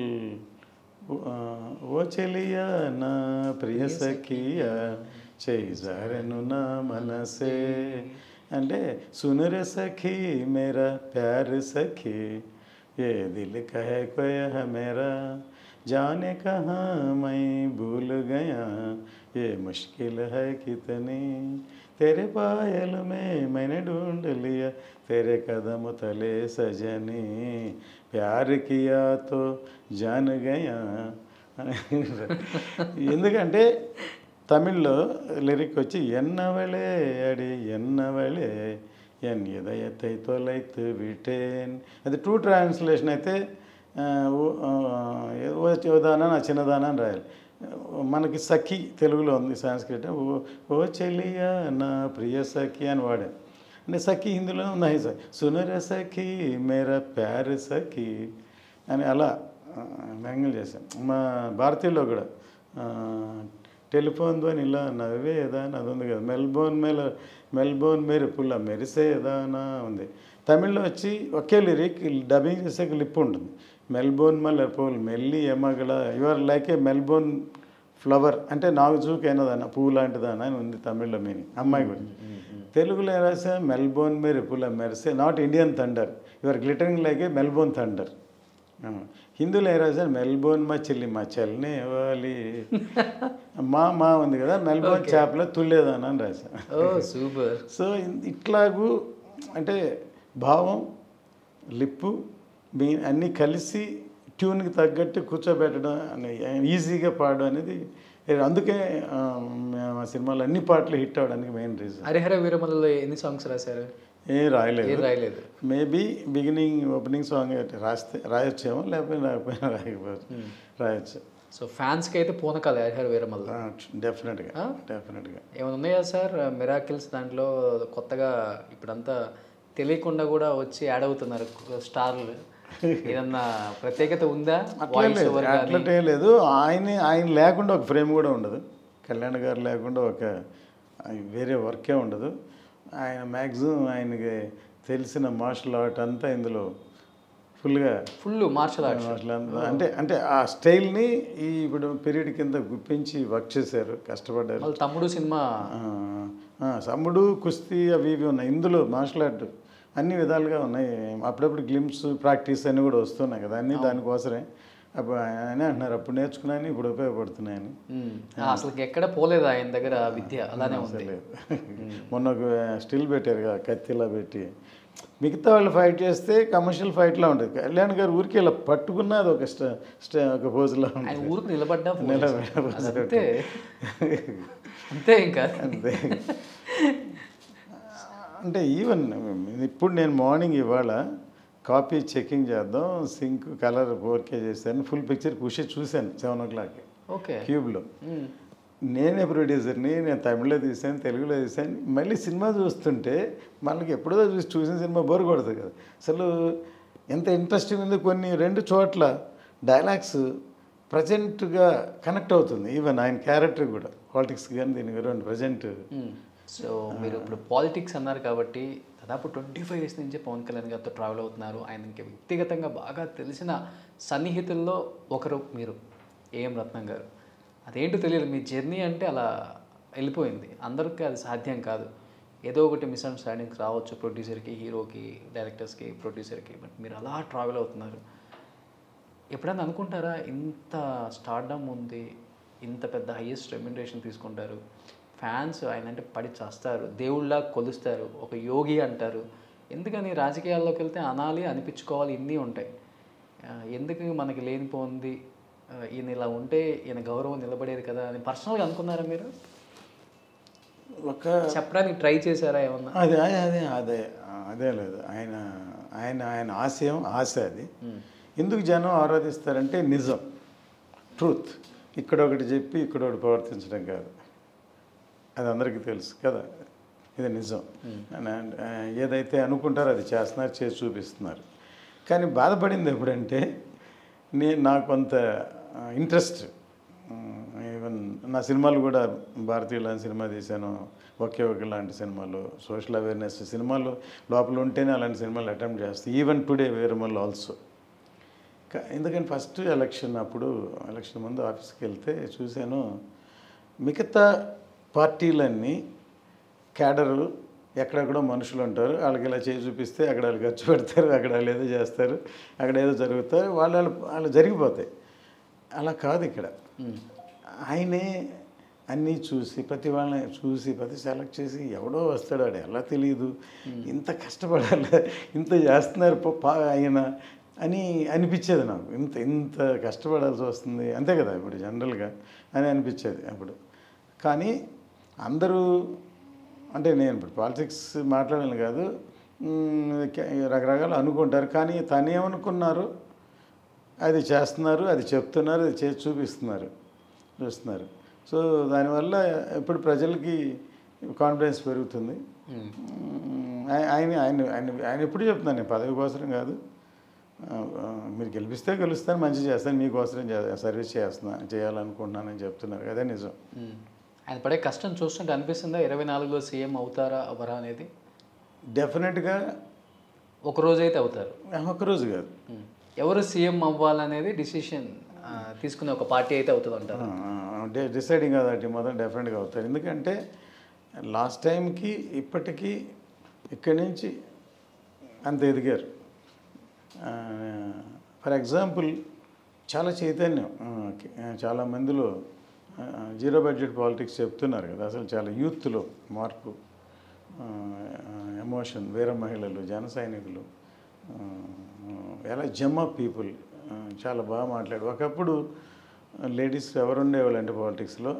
ఓ చెలియా నా ప్రియ సఖియా చేజారెను నా మనసే అంటే, సునరే సఖీ మేరా ప్యార్ సఖీ ఏ దిల్ కహే కోయా మేరా जाने कहाँ मैं भूल गया ये मुश्किल है कितनी तेरे पायल में मैंने ढूंढ लिया तेरे कदम तले सजनी प्यार किया तो जान गया. ఎందుకంటే తమిళ్లో లిరిక్ వచ్చి ఎన్నవళే అడి ఎన్నవళే ఎన్ ఎదయతై తొలైతు విటేన్, అది ట్రూ ట్రాన్స్లేషన్ అయితే ఓదానా నా చిన్నదానా అని రాయాలి. మనకి సఖి తెలుగులో ఉంది, సంస్కృత ఓ చెలియా నా ప్రియ సఖి అని వాడాను. అంటే సఖి హిందీలో ఉన్నాయి, సునర సఖి మేరా ప్యార్ సఖి అని అలా వ్యంగ్యం చేశాను. మా భారతీయుల్లో కూడా టెలిఫోన్ ధ్వని ఇలా నవ్వేదా అని అది ఉంది కదా, మెల్బోర్న్ మేర పుల్ల మెరిసేదానా ఉంది. తమిళ్లో వచ్చి ఒకే లిరిక్ డబ్బింగ్ చేసాక లిప్ ఉంటుంది, మెల్బోర్న్ మల్లెపూల్ మెల్లి ఎమగల you're like a Melbourne flower అంటే నాకు చూకైనదాన్న పువ్వు లాంటిదానా అని ఉంది తమిళ్లో మీనింగ్, అమ్మాయి గురించి. తెలుగులో ఏం రాసా, మెల్బోర్న్ మేర పుల్ల మెరిసే not Indian thunder your glittering like a Melbourne thunder. హిందీలో ఏం రాశాను, మెల్బోర్న్ మా చల్నే వాలి మా ఉంది కదా, మెల్బోర్న్ చేపలో తుల్లేదానా అని రాశాను. సూపర్. సో ఇట్లాగూ అంటే భావం, లిప్పు అన్నీ కలిసి ట్యూన్కి తగ్గట్టు కూర్చోబెట్టడం, ఈజీగా పాడడం అనేది, అందుకే మా సినిమాలో అన్ని పాటలు హిట్ అవ్వడానికి మెయిన్ రీజన్. హరిహర వీరమల్లలో ఎన్ని సాంగ్స్ రాశారు? రాయలేదు. మేబీ ఓపెనింగ్ సాంగ్ రాయొచ్చేమో, లేకపోయినా రాయొచ్చు. సో ఫ్యాన్స్కి అయితే పూనకాలి హరిహర వీరమల్ల. డెఫినెట్గా. ఏమైనా ఉన్నాయా సార్ మిరాకిల్స్ దాంట్లో కొత్తగా? ఇప్పుడంతా తెలియకుండా కూడా వచ్చి యాడ్ అవుతున్నారు స్టార్లు, ఏదన్నా ప్రత్యేకత ఉందా? అట్లటే లేదు. ఆయన లేకుండా ఒక ఫ్రేమ్ కూడా ఉండదు, కళ్యాణ్ గారు లేకుండా ఒక వేరే వర్కే ఉండదు. ఆయన మ్యాక్సిమం ఆయనకి తెలిసిన మార్షల్ ఆర్ట్ అంతా ఇందులో ఫుల్ మార్షల్ ఆర్ట్ అంటే ఆ స్టైల్ని ఇప్పుడు పీరియడ్ కింద గుప్పించి వర్క్ చేశారు, కష్టపడ్డారు. తమ్ముడు కుస్తీ అవి ఇవి ఉన్నాయి ఇందులో, మార్షల్ ఆర్ట్ అన్ని విధాలుగా ఉన్నాయి. అప్పుడప్పుడు గ్లిమ్స్ ప్రాక్టీస్ అన్నీ కూడా వస్తున్నాయి కదా, అన్నీ దానికోసమే. అప్పుడు ఆయన అంటున్నారు అప్పుడు నేర్చుకున్నాయని ఇప్పుడు ఉపయోగపడుతున్నాయని. అసలు ఎక్కడ పోలేదు ఆయన దగ్గర విద్య, అలానే ఉంది. మొన్న ఒక స్టిల్ పెట్టారు కదా, కత్తిలా పెట్టి, మిగతా వాళ్ళు ఫైట్ చేస్తే కమర్షియల్ ఫైట్లా ఉంటుంది. కళ్యాణ్ గారు ఊరికి ఇలా పట్టుకున్నా అది ఒక ఒక పోజులా ఆయన ఉంటుంది. ఊరికి నిలబడ్డా నిలబడ్డా అంతే అంతే ఇంకా అంతే. అంటే ఈవెన్ ఇప్పుడు నేను మార్నింగ్ ఇవాళ కాపీ చెకింగ్ చేద్దాం, సింక్ కలర్ 4K చేశాను, ఫుల్ పిక్చర్ చూశాను 7 o'clock ఓకే క్యూబ్లో. నేనే ప్రొడ్యూసర్ని, నేను తమిళ్లో తీసాను, తెలుగులో తీసాను. మళ్ళీ సినిమా చూస్తుంటే మనకి ఎప్పుడో చూసిన సినిమా బోర్ కొడుతుంది కదా. అసలు ఎంత ఇంట్రెస్టింగ్ ఉంది. కొన్ని 2 చోట్ల డైలాగ్స్ ప్రజెంట్గా కనెక్ట్ అవుతుంది. ఈవెన్ ఆయన క్యారెక్టర్ కూడా పాలిటిక్స్ కానీ దీనికి రెండు ప్రజెంట్. సో మీరు ఇప్పుడు పాలిటిక్స్ అన్నారు కాబట్టి దాదాపు 25 years నుంచి పవన్ కళ్యాణ్ గారితో ట్రావెల్ అవుతున్నారు. ఆయనకి వ్యక్తిగతంగా బాగా తెలిసిన సన్నిహితుల్లో ఒకరు మీరు, ఏఎం రత్నం గారు. అదేంటో తెలియదు, మీ జర్నీ అంటే అలా వెళ్ళిపోయింది. అందరికీ అది సాధ్యం కాదు. ఏదో ఒకటి మిస్అండర్స్టాండింగ్స్ రావచ్చు ప్రొడ్యూసర్కి, హీరోకి, డైరెక్టర్స్కి, ప్రొడ్యూసర్కి. బట్ మీరు అలా ట్రావెల్ అవుతున్నారు. ఎప్పుడైనా అనుకుంటారా ఇంత స్టార్డమ్ ఉంది, ఇంత పెద్ద హైయెస్ట్ రెమ్యునరేషన్ తీసుకుంటారు, ఫ్యాన్స్ ఆయన అంటే పడి చేస్తారు, దేవుళ్ళ కొలుస్తారు, ఒక యోగి అంటారు, ఎందుకని రాజకీయాల్లోకి వెళ్తే అనాలి, అనిపించుకోవాలి, ఇన్ని ఉంటాయి, ఎందుకు మనకి లేనిపోయింది, ఈయన ఇలా ఉంటే ఈయన గౌరవం నిలబడేది కదా అని పర్సనల్గా అనుకున్నారా మీరు? ఒక చెప్పడానికి ట్రై చేశారా ఏమన్నా? అదే అదే అదే అదే లేదు. ఆయన ఆయన ఆయన ఆశయం ఆశ అది. ఎందుకు జనం ఆరాధిస్తారంటే నిజం, ట్రూత్. ఇక్కడ ఒకటి చెప్పి ఇక్కడ ఒకటి ప్రవర్తించడం కాదు, అది అందరికీ తెలుసు కదా. ఇది నిజం. ఏదైతే అనుకుంటారో అది చేస్తున్నారు, చేసి చూపిస్తున్నారు. కానీ బాధపడింది ఎప్పుడంటే నాకు కొంత ఇంట్రెస్ట్, ఈవెన్ నా సినిమాలు కూడా భారతీయ లాంటి సినిమా తీశాను, ఒకే ఒక లాంటి సినిమాలు, సోషల్ అవేర్నెస్ సినిమాలు లోపల ఉంటేనే అలాంటి సినిమాలు అటెంప్ట్ చేస్తాయి. ఈవెన్ టుడే వేరమల్ ఆల్సో. ఎందుకని ఫస్ట్ ఎలక్షన్ అప్పుడు, ఎలక్షన్ ముందు ఆఫీస్కి వెళ్తే చూశాను, మిగతా పార్టీలన్నీ క్యాడరు ఎక్కడెక్కడో మనుషులు ఉంటారు, వాళ్ళకి ఇలా చేసి చూపిస్తే అక్కడ వాళ్ళు ఖర్చు పెడతారు, అక్కడ వాళ్ళు ఏదో చేస్తారు, అక్కడ ఏదో జరుగుతారు, వాళ్ళు జరిగిపోతాయి. అలా కాదు ఇక్కడ. ఆయనే అన్నీ చూసి ప్రతి వాళ్ళని చూసి ప్రతి సెలెక్ట్ చేసి ఎవడో వస్తాడు, వాడు ఎలా తెలియదు, ఇంత కష్టపడాలి, ఇంత చేస్తున్నారు ఆయన అని అనిపించేది నాకు. ఇంత కష్టపడాల్సి వస్తుంది అంతే కదా ఇప్పుడు జనరల్గా అని అనిపించేది అప్పుడు. కానీ అందరూ అంటే నేను ఇప్పుడు పాలిటిక్స్ మాట్లాడాను కాదు, రకరకాలు అనుకుంటారు, కానీ తను ఏమనుకున్నారు అది చేస్తున్నారు, అది చెప్తున్నారు, అది చేసి చూస్తున్నారు. సో దానివల్ల ఇప్పుడు ప్రజలకి కాన్ఫిడెన్స్ పెరుగుతుంది. ఆయన ఆయన ఆయన ఆయన ఎప్పుడు చెప్తున్నాను, నేను పదవి కోసం కాదు, మీరు గెలిపిస్తే గెలుస్తాను, మంచి చేస్తాను, మీకోసం సర్వీస్ చేయాలనుకుంటున్నానని చెప్తున్నారు. అదే నిజం. ఆయన పడే కష్టం చూస్తుంటే అనిపిస్తుందా 24లో సీఎం అవుతారా అవరా అనేది? డెఫినెట్గా ఒకరోజు అయితే అవుతారు. ఒకరోజు కాదు, ఎవరు సీఎం అవ్వాలనేది డిసిషన్ తీసుకునే ఒక పార్టీ అయితే అవుతుంది అంటారు. డిసైడింగ్ అదటి మొదలు డెఫినెట్గా అవుతారు. ఎందుకంటే లాస్ట్ టైంకి ఇప్పటికీ ఇక్కడి నుంచి అంత ఎదిగారు. ఫర్ ఎగ్జాంపుల్ చాలా చైతన్యం చాలా మందిలో, జీరో బడ్జెట్ పాలిటిక్స్ చెప్తున్నారు కదా, అసలు చాలా యూత్లో మార్పు, ఎమోషన్, వీర మహిళలు, జన సైనికులు, ఎలా జమ్ ఆఫ్ పీపుల్ చాలా బాగా మాట్లాడు. ఒకప్పుడు లేడీస్ ఎవరు ఉండేవాళ్ళు అంటే పాలిటిక్స్లో,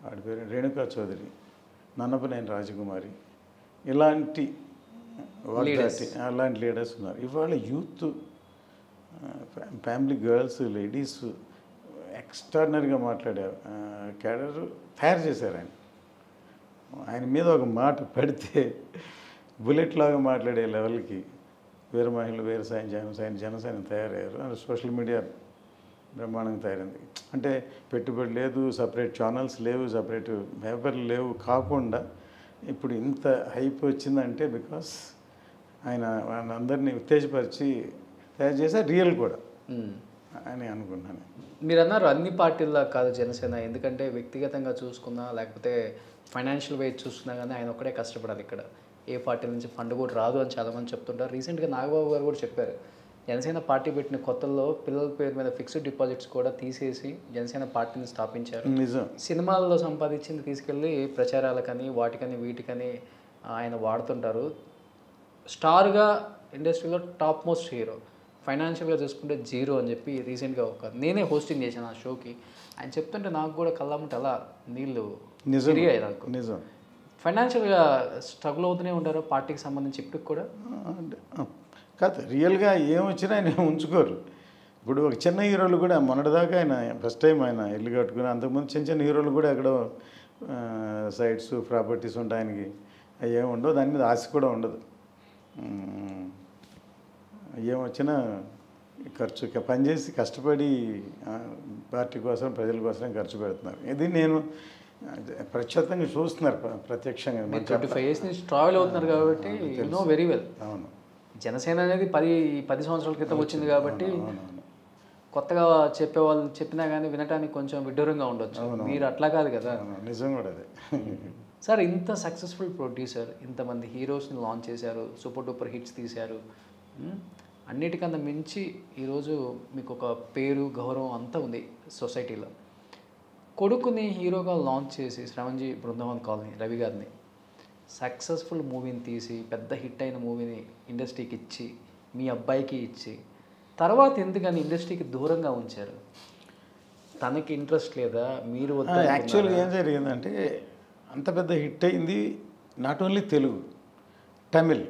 వాడి పేరు రేణుకా చౌదరి, నన్నపనేని రాజకుమారి, ఇలాంటి అలాంటి లీడర్స్ ఉన్నారు. ఇవాళ యూత్, ఫ్యామిలీ గర్ల్స్, లేడీస్ ఎక్స్ట్రాడినరీగా మాట్లాడే క్యాడర్ తయారు చేశారు. ఆయన మీద ఒక మాట పడితే బుల్లెట్ లాగా మాట్లాడే లెవెల్కి వీర మహిళలు, వీర జనసైన్యం తయారయ్యారు. అండ్ సోషల్ మీడియా బ్రహ్మాండంగా తయారైంది. అంటే పెట్టుబడి లేదు, సపరేట్ ఛానల్స్ లేవు, సపరేట్ పేపర్లు లేవు, కాకుండా ఇప్పుడు ఇంత హైప్ వచ్చిందంటే బికాస్ ఆయన అందరినీ ఉత్తేజపరిచి తయారు చేసే రియల్ కూడా అని అనుకున్నాను. మీరు అన్నారు అన్ని పార్టీల్లో కాదు జనసేన, ఎందుకంటే వ్యక్తిగతంగా చూసుకున్నా లేకపోతే ఫైనాన్షియల్ వైజ్ చూసుకున్నా కానీ ఆయన ఒక్కడే కష్టపడాలి. ఇక్కడ ఏ పార్టీ నుంచి ఫండ్ కూడా రాదు అని చాలామంది చెప్తుంటారు. రీసెంట్గా నాగబాబు గారు కూడా చెప్పారు, జనసేన పార్టీ పెట్టిన కొత్తల్లో పిల్లల పేరు మీద ఫిక్స్డ్ డిపాజిట్స్ కూడా తీసేసి జనసేన పార్టీని స్థాపించారు. నిజం. సినిమాల్లో సంపాదించింది తీసుకెళ్ళి ప్రచారాలకని, వాటికని, వీటికని ఆయన వాడుతుంటారు. స్టార్గా ఇండస్ట్రీలో టాప్ మోస్ట్ హీరో, ఫైనాన్షియల్గా చూసుకుంటే జీరో అని చెప్పి రీసెంట్గా నేనే హోస్టింగ్ చేశాను ఆ షోకి. ఆయన చెప్తుంటే నాకు కూడా కళ్ళమ్మట అలా నీళ్ళు తిరిగాయి నాకు. నిజం. ఫైనాన్షియల్గా స్ట్రగుల్ అవుతూనే ఉంటారు పార్టీకి సంబంధించి ఇప్పటికి కూడా? కాదు, రియల్గా ఏమొచ్చినా ఆయన ఉంచుకోరు. ఇప్పుడు ఒక చిన్న హీరోలు కూడా మొన్నటిదాకా ఆయన ఫస్ట్ టైం ఆయన ఇల్లు కట్టుకుని, అంతకుముందు చిన్న చిన్న హీరోలు కూడా ఎక్కడో సైట్స్ ప్రాపర్టీస్ ఉంటాయి, ఆయనకి అవి ఏమి ఉండవు, దాని మీద ఆశ కూడా ఉండదు. ఏమొచ్చినా ఖర్చు పనిచేసి కష్టపడి పార్టీ కోసం ప్రజల కోసం ఖర్చు పెడుతున్నారు. ఇది నేను ప్రత్యక్షంగా చూస్తున్నారు, ప్రత్యక్షంగా. 25 years నుంచి ట్రావెల్ అవుతున్నారు కాబట్టి యు నో వెరీ వెల్. అవును. జనసేన అనేది 10 సంవత్సరాల క్రితం వచ్చింది కాబట్టి కొత్తగా చెప్పేవాళ్ళు చెప్పినా కానీ వినటానికి కొంచెం విడ్డూరంగా ఉండొచ్చు. మీరు అట్లా కాదు కదా. నిజం కూడా అదే. సార్, ఇంత సక్సెస్ఫుల్ ప్రొడ్యూసర్, ఇంతమంది హీరోస్ని లాంచ్ చేశారు, సూపర్ డూపర్ హిట్స్ తీశారు, అన్నిటికన్నా మించి ఈరోజు మీకు ఒక పేరు గౌరవం అంతా ఉంది సొసైటీలో. కొడుకుని హీరోగా లాంచ్ చేసి శ్రవణ్జీ బృందావన్ కాలనీ రవి గారిని సక్సెస్ఫుల్ మూవీని తీసి పెద్ద హిట్ అయిన మూవీని ఇండస్ట్రీకి ఇచ్చి మీ అబ్బాయికి ఇచ్చి తర్వాత ఎందుకని ఇండస్ట్రీకి దూరంగా ఉంచారు? తనకి ఇంట్రెస్ట్ లేదా? మీరు యాక్చువల్గా ఏం జరిగిందంటే, అంత పెద్ద హిట్ అయింది నాట్ ఓన్లీ తెలుగు, తమిళ్.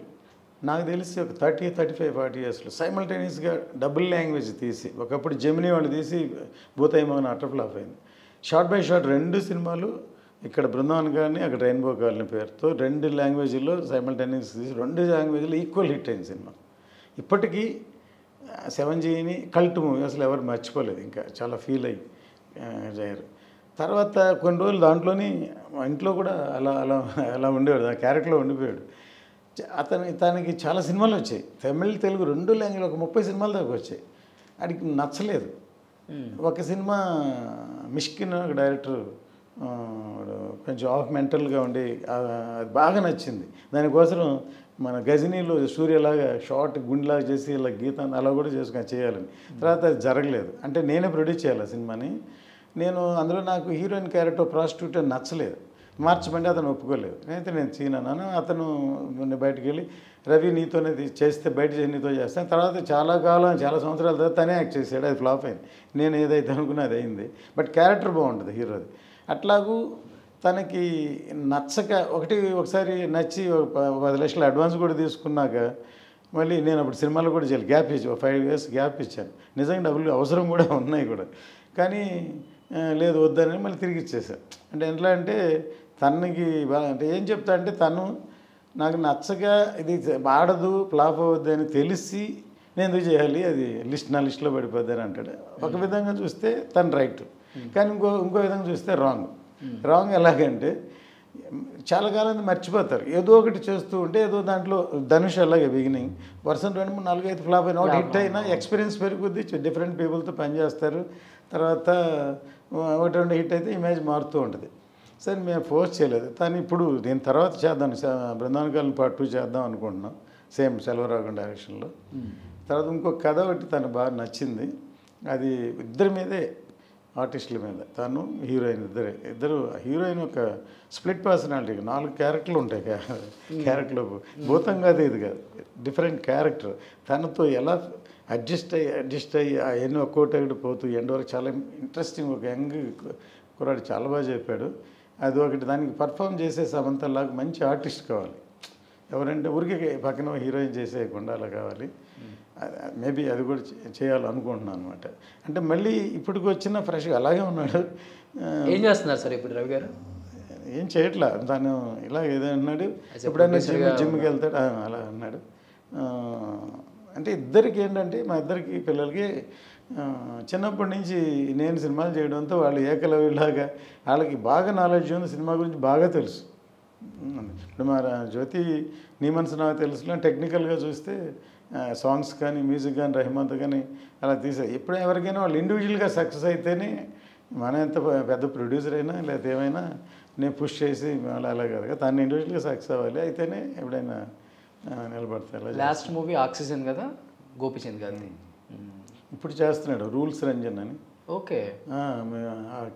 నాకు తెలిసి ఒక 35-40 yearsలో సైమల్టేనియస్గా డబుల్ లాంగ్వేజ్ తీసి, ఒకప్పుడు జెమినీ వాళ్ళు తీసి భూతాయిమోహన్ అటర్ ఫ్లాప్ అయింది. షార్ట్ బై షార్ట్ 2 సినిమాలు ఇక్కడ బృందావన్ గారిని, అక్కడ రెయిన్బో కాలనీ పేరుతో 2 లాంగ్వేజ్లో సైమల్టేనియస్ తీసి 2 లాంగ్వేజ్లో ఈక్వల్ హిట్ అయింది సినిమా. ఇప్పటికీ 7Gని కల్ట్ మూవీ అసలు ఎవరు మర్చిపోలేదు, ఇంకా చాలా ఫీల్ అయ్యి చేయరు. తర్వాత కొన్ని రోజులు దాంట్లోని మా ఇంట్లో కూడా అలా అలా అలా ఉండేవాడు, ఆ క్యారెక్టర్లో ఉండిపోయాడు. తనకి చాలా సినిమాలు వచ్చాయి, తమిళ్ తెలుగు 2 లాంగ్వేజ్, ఒక 30 సినిమాల దాకా వచ్చాయి. వాడికి నచ్చలేదు. ఒక సినిమా మిష్కిన్ డైరెక్టర్ కొంచెం ఆఫ్ మెంటల్గా ఉండి అది బాగా నచ్చింది. దానికోసం మన గజనీలో సూర్యలాగా షార్ట్ గుండెలాగా చేసి ఇలా గీతాన్ని అలా కూడా చేయాలని. తర్వాత అది జరగలేదు. అంటే నేనే ప్రొడ్యూస్ చేయాలి ఆ సినిమాని. నేను అందులో నాకు హీరోయిన్ క్యారెక్టర్ ప్రాస్టిట్యూట్ అని నచ్చలేదు, మార్చమంటే అతను ఒప్పుకోలేదు. అయితే నేను చీనాను. అతను బయటకు వెళ్ళి రవి నీతోనే చేస్తే బయట చేసి నీతో చేస్తాను. తర్వాత చాలా సంవత్సరాల తర్వాత తనే యాక్ట్ చేశాడు, అది ఫ్లాప్ అయింది. నేను ఏదైతే అనుకున్నా అది అయింది, బట్ క్యారెక్టర్ బాగుంటుంది హీరోది. అట్లాగూ తనకి నచ్చక ఒకసారి నచ్చి 10 లక్షలు అడ్వాన్స్ కూడా తీసుకున్నాక మళ్ళీ నేను అప్పుడు సినిమాలో కూడా చేయాలి, గ్యాప్ ఇచ్చి 5 years గ్యాప్ ఇచ్చాను. నిజంగా డబ్బులు అవసరం కూడా ఉన్నాయి కూడా, కానీ లేదు వద్దని మళ్ళీ తిరిగి ఇచ్చేసాను. అంటే ఎట్లా అంటే తనకి అంటే ఏం చెప్తా అంటే, తను నాకు నచ్చగా ఇది ఆడదు ఫ్లాప్ అవుద్ది అని తెలిసి నేను ఎందుకు చేయాలి, అది నా లిస్ట్లో పడిపోద్ది అని అంటాడు. ఒక విధంగా చూస్తే తను రైట్, కానీ ఇంకో విధంగా చూస్తే రాంగ్. ఎలాగంటే చాలా కాలం మర్చిపోతారు, ఏదో ఒకటి చేస్తూ ఉంటే. ఏదో దాంట్లో ధనుష్ అలాగే బిగినింగ్ వర్షం 2, 3, 4, 5 ఫ్లాప్ అయినా ఒకటి హిట్ అయినా ఎక్స్పీరియన్స్ పెరుగుద్ది, డిఫరెంట్ పీపుల్తో పనిచేస్తారు. తర్వాత 1-2 హిట్ అయితే ఇమేజ్ మారుతూ ఉంటుంది. సరే మేము ఫోర్స్ చేయలేదు. కానీ ఇప్పుడు నేను తర్వాత చేద్దాం, బృందావన్ కాలనీ Part 2 చేద్దాం అనుకుంటున్నాం, సేమ్ సెల్వరాఘవన్ డైరెక్షన్లో. తర్వాత ఇంకొక కథ ఒకటి తను బాగా నచ్చింది, అది ఇద్దరి మీదే, ఆర్టిస్టుల మీద, తను హీరోయిన్ ఇద్దరు హీరోయిన్ ఒక స్ప్లిట్ పర్సనాలిటీ, 4 క్యారెక్టర్లు ఉంటాయి. క్యారెక్టర్లో భూతం కాదు, ఇది కాదు, డిఫరెంట్ క్యారెక్టర్. తనతో ఎలా అడ్జస్ట్ అయ్యి అవన్నీ ఒక్కోటి పోతూ ఎండ్ వరకు చాలా ఇంట్రెస్టింగ్. ఒక యంగ్ కుర్రాడు చాలా బాగా చెప్పాడు. అది ఒకటి. దానికి పర్ఫామ్ చేసే సమంతలాగా మంచి ఆర్టిస్ట్ కావాలి. ఎవరంటే ఊరికే పక్కన హీరోయిన్ చేసేయకుండా అలా కావాలి. మేబీ అది కూడా చేయాలనుకుంటున్నాను అనమాట. అంటే మళ్ళీ ఇప్పటికి వచ్చిన ఫ్రెష్గా అలాగే ఉన్నాడు. ఏం చేస్తున్నారు సార్ ఇప్పుడు రవి గారు? ఏం చేయట్లా, తను ఇలా ఏదో అన్నాడు, ఎప్పుడైనా జిమ్కి వెళ్తాడు అలా అన్నాడు. అంటే ఇద్దరికి ఏంటంటే, మా ఇద్దరికి పిల్లలకి చిన్నప్పటి నుంచి నేను సినిమాలు చేయడంతో వాళ్ళు ఏకలవ్యులాగా వాళ్ళకి బాగా నాలెడ్జ్ ఉంది, సినిమా గురించి బాగా తెలుసు. ఇప్పుడు మా జ్యోతి నీ మనసు నాకు తెలుసులో టెక్నికల్గా చూస్తే సాంగ్స్ కానీ మ్యూజిక్ కానీ రెహమాన్తో కానీ అలా తీసారు. ఎప్పుడు ఎవరికైనా వాళ్ళు ఇండివిజువల్గా సక్సెస్ అయితేనే, మనం ఎంత పెద్ద ప్రొడ్యూసర్ అయినా లేకపోతే ఏమైనా నేను పుష్ చేసి మళ్ళీ అలా కాదు కదా, తను ఇండివిజువల్గా సక్సెస్ అవ్వాలి, అయితేనే ఎప్పుడైనా నిలబడతారు. లాస్ట్ మూవీ ఆక్సిజన్ కదా, గోపిచంద్ గారిని ఇప్పుడు చేస్తున్నాడు, రూల్స్ రంజన్ అని. ఓకే,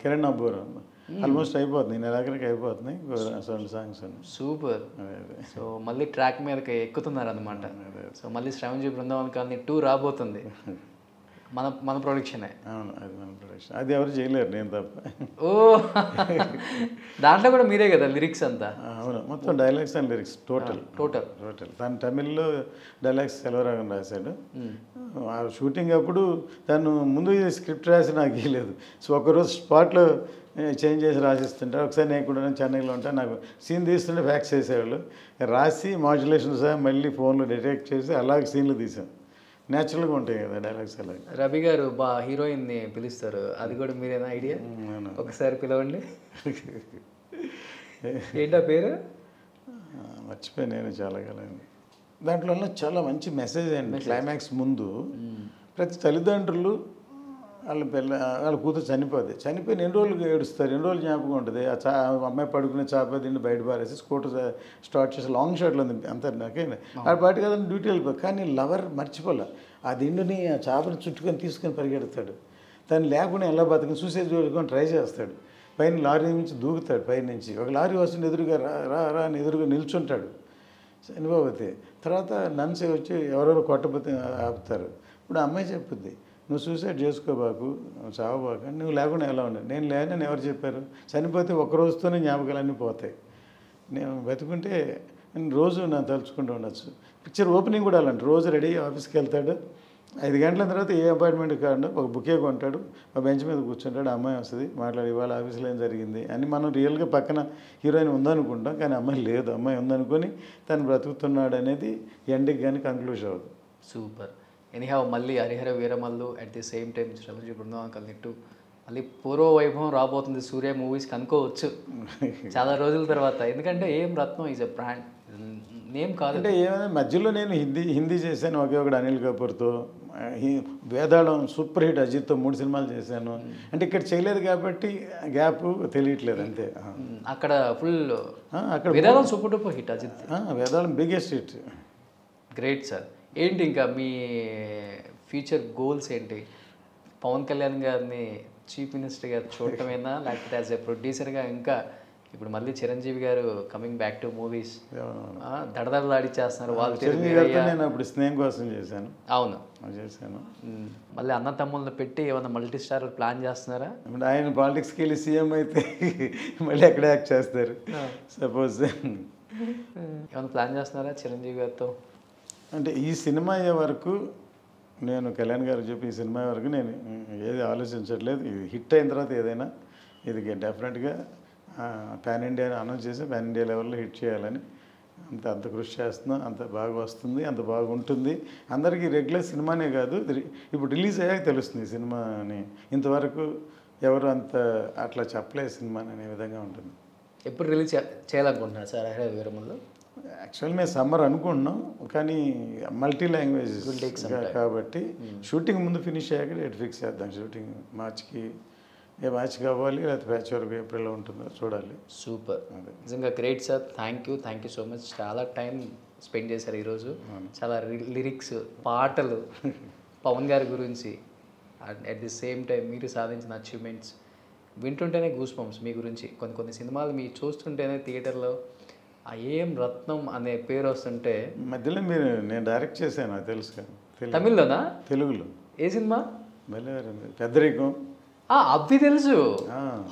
కిరణ్ అబ్బోర్ ఆల్మోస్ట్ అయిపోతుంది, ఈ నెలాఖరికి అయిపోతున్నాయి 2 సాంగ్స్ అని. సూపర్. సో మళ్ళీ ట్రాక్ మీదకి ఎక్కుతున్నారు అనమాట. సో మళ్ళీ శ్రవణ్జీ బృందావన్ కాలనీ 2 రాబోతుంది. మన ప్రొడక్షనే. అవును, అది మన ప్రొడక్షన్. అది ఎవరు చేయలేరు, నేను తప్ప. ఓ దాంట్లో కూడా మీరే కదా లిరిక్స్ అంతా? అవును, మొత్తం డైలాగ్స్ అండ్ లిరిక్స్ టోటల్. తను తమిళ్లో డైలాగ్స్ సెల్వరాగం రాశాడు. ఆ షూటింగ్ అప్పుడు తను ముందు స్క్రిప్ట్ రాసి నాకు ఇవ్వలేదు. సో ఒకరోజు స్పాట్లో చేంజ్ చేసి రాసిస్తుంటారు. ఒకసారి నేను కూడా చెన్నైలో ఉంటాను, నాకు సీన్ తీస్తుంటే ఫ్యాక్స్ చేసేవాళ్ళు, రాసి మాడ్యులేషన్ సహా మళ్ళీ ఫోన్లో డిటెక్ట్ చేసి అలాగే సీన్లు తీసాం. న్యాచురల్గా ఉంటాయి కదా డైలాగ్స్. అలాగే రవి గారు హీరోయిన్ని పిలుస్తారు, అది కూడా మీరేనా ఐడియా? ఒకసారి పిలవండి. ఏంటా పేరు? మర్చిపోయి నేను చాలా కాలం. దాంట్లో చాలా మంచి మెసేజ్ అండి. క్లైమాక్స్ ముందు ప్రతి తల్లిదండ్రులు వాళ్ళ కూతురు చనిపోయి 2 రోజులు ఏడుస్తారు, 2 రోజులు జ్ఞాపకం ఉంటుంది. అమ్మాయి పడుకునే చాప తిండి బయట పారేసి స్కూటర్ స్టార్ట్ చేసి లాంగ్ షాట్లో ఉంది అంతా. నాకే ఆ పాటి కదా డ్యూటీ వెళ్ళిపోయి, కానీ లవర్ మర్చిపోలే. ఆ దిండుని ఆ చాపని చుట్టుకొని తీసుకొని పరిగెడతాడు. తను లేకుండా ఎలా బతుకుని సూసైడ్ చేసుకొని ట్రై చేస్తాడు. పైన లారీ నుంచి దూకుతాడు, పైనుంచి ఒక లారీ వస్తుంది, ఎదురుగా రా అని ఎదురుగా నిల్చుంటాడు చనిపోతే. తర్వాత నన్సే వచ్చి ఎవరెవరు కొట్టబోతే ఆపుతారు. ఇప్పుడు అమ్మాయి చెప్పుద్ది, నువ్వు సూసైడ్ చేసుకోబాకు, చావబాకు, నువ్వు లేకుండా ఎలా ఉండవు. నేను లేనని ఎవరు చెప్పారు? చనిపోతే ఒక్క రోజుతోనే జ్ఞాపకాలన్నీ పోతాయి. నేను బతుకుంటే నేను రోజు నన్ను తలుచుకుంటూ ఉండొచ్చు. పిక్చర్ ఓపెనింగ్ కూడా అలాంటి రోజు రెడీ ఆఫీస్కి వెళ్తాడు, 5 గంటల తర్వాత ఏ అపాయింట్మెంట్ కాకుండా ఒక బుకే కొంటాడు, ఒక బెంచ్ మీద కూర్చుంటాడు, అమ్మాయి వస్తుంది, మాట్లాడి ఇవాళ ఆఫీస్లో ఏం జరిగింది అని. మనం రియల్గా పక్కన హీరోయిన్ ఉందనుకుంటాం, కానీ అమ్మాయి లేదు, అమ్మాయి ఉందనుకొని తను బ్రతుకుతున్నాడు అనేది ఎండ్కి కానీ కంక్లూజ్ అవ్వదు. సూపర్. ఎనీహావ్ మళ్ళీ Harihara Veeramallu at the same time Shravan ji Brindavan colony 2 మళ్ళీ పూర్వ వైభవం రాబోతుంది సూర్య మూవీస్కి అనుకోవచ్చు చాలా రోజుల తర్వాత. ఎందుకంటే ఏం రత్నం ఈజ్ ఎ బ్రాండ్ నేమ్ కాదు. అంటే ఏమైనా మధ్యలో నేను హిందీ చేశాను ఒకే ఒకటి అనిల్ కపూర్తో, వేదాళం సూపర్ హిట్ అజిత్తో 3 సినిమాలు చేశాను. అంటే ఇక్కడ చేయలేదు కాబట్టి గ్యాప్ తెలియట్లేదు అంతే. అక్కడ ఫుల్ అక్కడ Vedalam super duper hit Ajith. Vedalam biggest hit. Great sir. ఏంటి ఇంకా మీ ఫ్యూచర్ గోల్స్ ఏంటి? పవన్ కళ్యాణ్ గారిని చీఫ్ మినిస్టర్గా చూడటమేనా, లేకపోతే యాజ్ ఎ ప్రొడ్యూసర్గా ఇంకా ఇప్పుడు మళ్ళీ చిరంజీవి గారు కమింగ్ బ్యాక్ టు మూవీస్ దడదడలాడిచ్చేస్తున్నారు వాళ్ళు. నేను అప్పుడు స్నేహం కోసం చేశాను. అవును చేశాను. మళ్ళీ అన్న తమ్ముళ్ళని పెట్టి ఏమన్నా మల్టీ స్టార్ ప్లాన్ చేస్తున్నారా? ఇప్పుడు ఆయన పాలిటిక్స్కి వెళ్ళి సీఎం అయితే మళ్ళీ ఎక్కడ యాక్ట్ చేస్తారు సపోజ్. ఏమన్నా ప్లాన్ చేస్తున్నారా చిరంజీవి గారితో? అంటే ఈ సినిమా అయ్యే వరకు నేను కళ్యాణ్ గారు చెప్పి ఈ సినిమా వరకు నేను ఏది ఆలోచించట్లేదు. ఇది హిట్ అయిన తర్వాత ఏదైనా ఇది డెఫినెట్గా పాన్ ఇండియా అనౌన్స్ చేసి పాన్ ఇండియా లెవెల్లో హిట్ చేయాలని అంత కృషి చేస్తున్నాం. అంత బాగా వస్తుంది, అంత బాగుంటుంది. అందరికీ రెగ్యులర్ సినిమానే కాదు, ఇప్పుడు రిలీజ్ అయ్యాక తెలుస్తుంది ఈ సినిమాని. ఇంతవరకు ఎవరు అంత అట్లా చెప్పలేదు సినిమాని అనే విధంగా ఉంటుంది. ఎప్పుడు రిలీజ్ చేయాలనుకుంటున్నారు సార్ హరిహర వీరమల్లు? యాక్చువల్ మేము సమ్మర్ అనుకుంటున్నాం, కానీ మల్టీ లాంగ్వేజ్ కాబట్టి షూటింగ్ ముందు ఫినిష్ అయ్యాక డేట్ ఫిక్స్ చేద్దాం. షూటింగ్ మార్చికి మార్చి కావాలి, లేకపోతే ప్యాచ్ వరకు ఏప్రిల్లో ఉంటుందో చూడాలి. సూపర్, నిజంగా great sir. Thank you so much. చాలా టైం స్పెండ్ చేశారు ఈరోజు. చాలా లిరిక్స్, పాటలు, పవన్ గారి గురించి, అట్ ది సేమ్ టైం మీరు సాధించిన అచీవ్మెంట్స్ వింటుంటేనే గూస్ బంప్స్. మీ గురించి కొన్ని సినిమాలు మీరు చూస్తుంటేనే థియేటర్లో ఆ ఏం రత్నం అనే పేరు వస్తుంటే. మధ్యలో నేను డైరెక్ట్ చేశాను, అది తెలుసు కదా. తమిళ్లోనా? తెలుగులో. ఏ సినిమా? పెద్దరికం. అవి తెలుసు,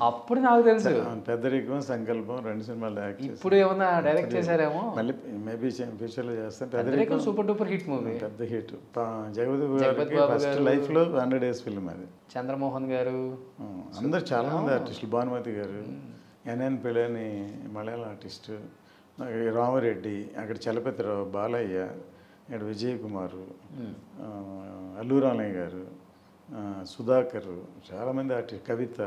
అప్పుడు నాకు తెలుసు. పెద్దరికం, సంకల్పం 2 సినిమాలు డైరెక్ట్. ఇప్పుడు ఏమన్నా డైరెక్ట్ చేశారేమో, మళ్ళీ మేబీ ఫ్యూచర్లో చేస్తాను. పెద్దరికం సూపర్ డూపర్ హిట్ మూవీ, పెద్ద హిట్. జగపతి బాబు ఫస్ట్ లైఫ్లో 100 days ఫిల్మ్ అది. చంద్రమోహన్ గారు, అందరు చాలామంది ఆర్టిస్టులు, భానుమతి గారు, ఎన్ఎన్ పిల్లని మలయాళం ఆర్టిస్టు, రామరెడ్డి, అక్కడ చలపతిరావు, బాలయ్య, ఇక్కడ విజయ్ కుమారు, అల్లు రామయ్య గారు, సుధాకర్, చాలామంది ఆర్టిస్ట్, కవిత,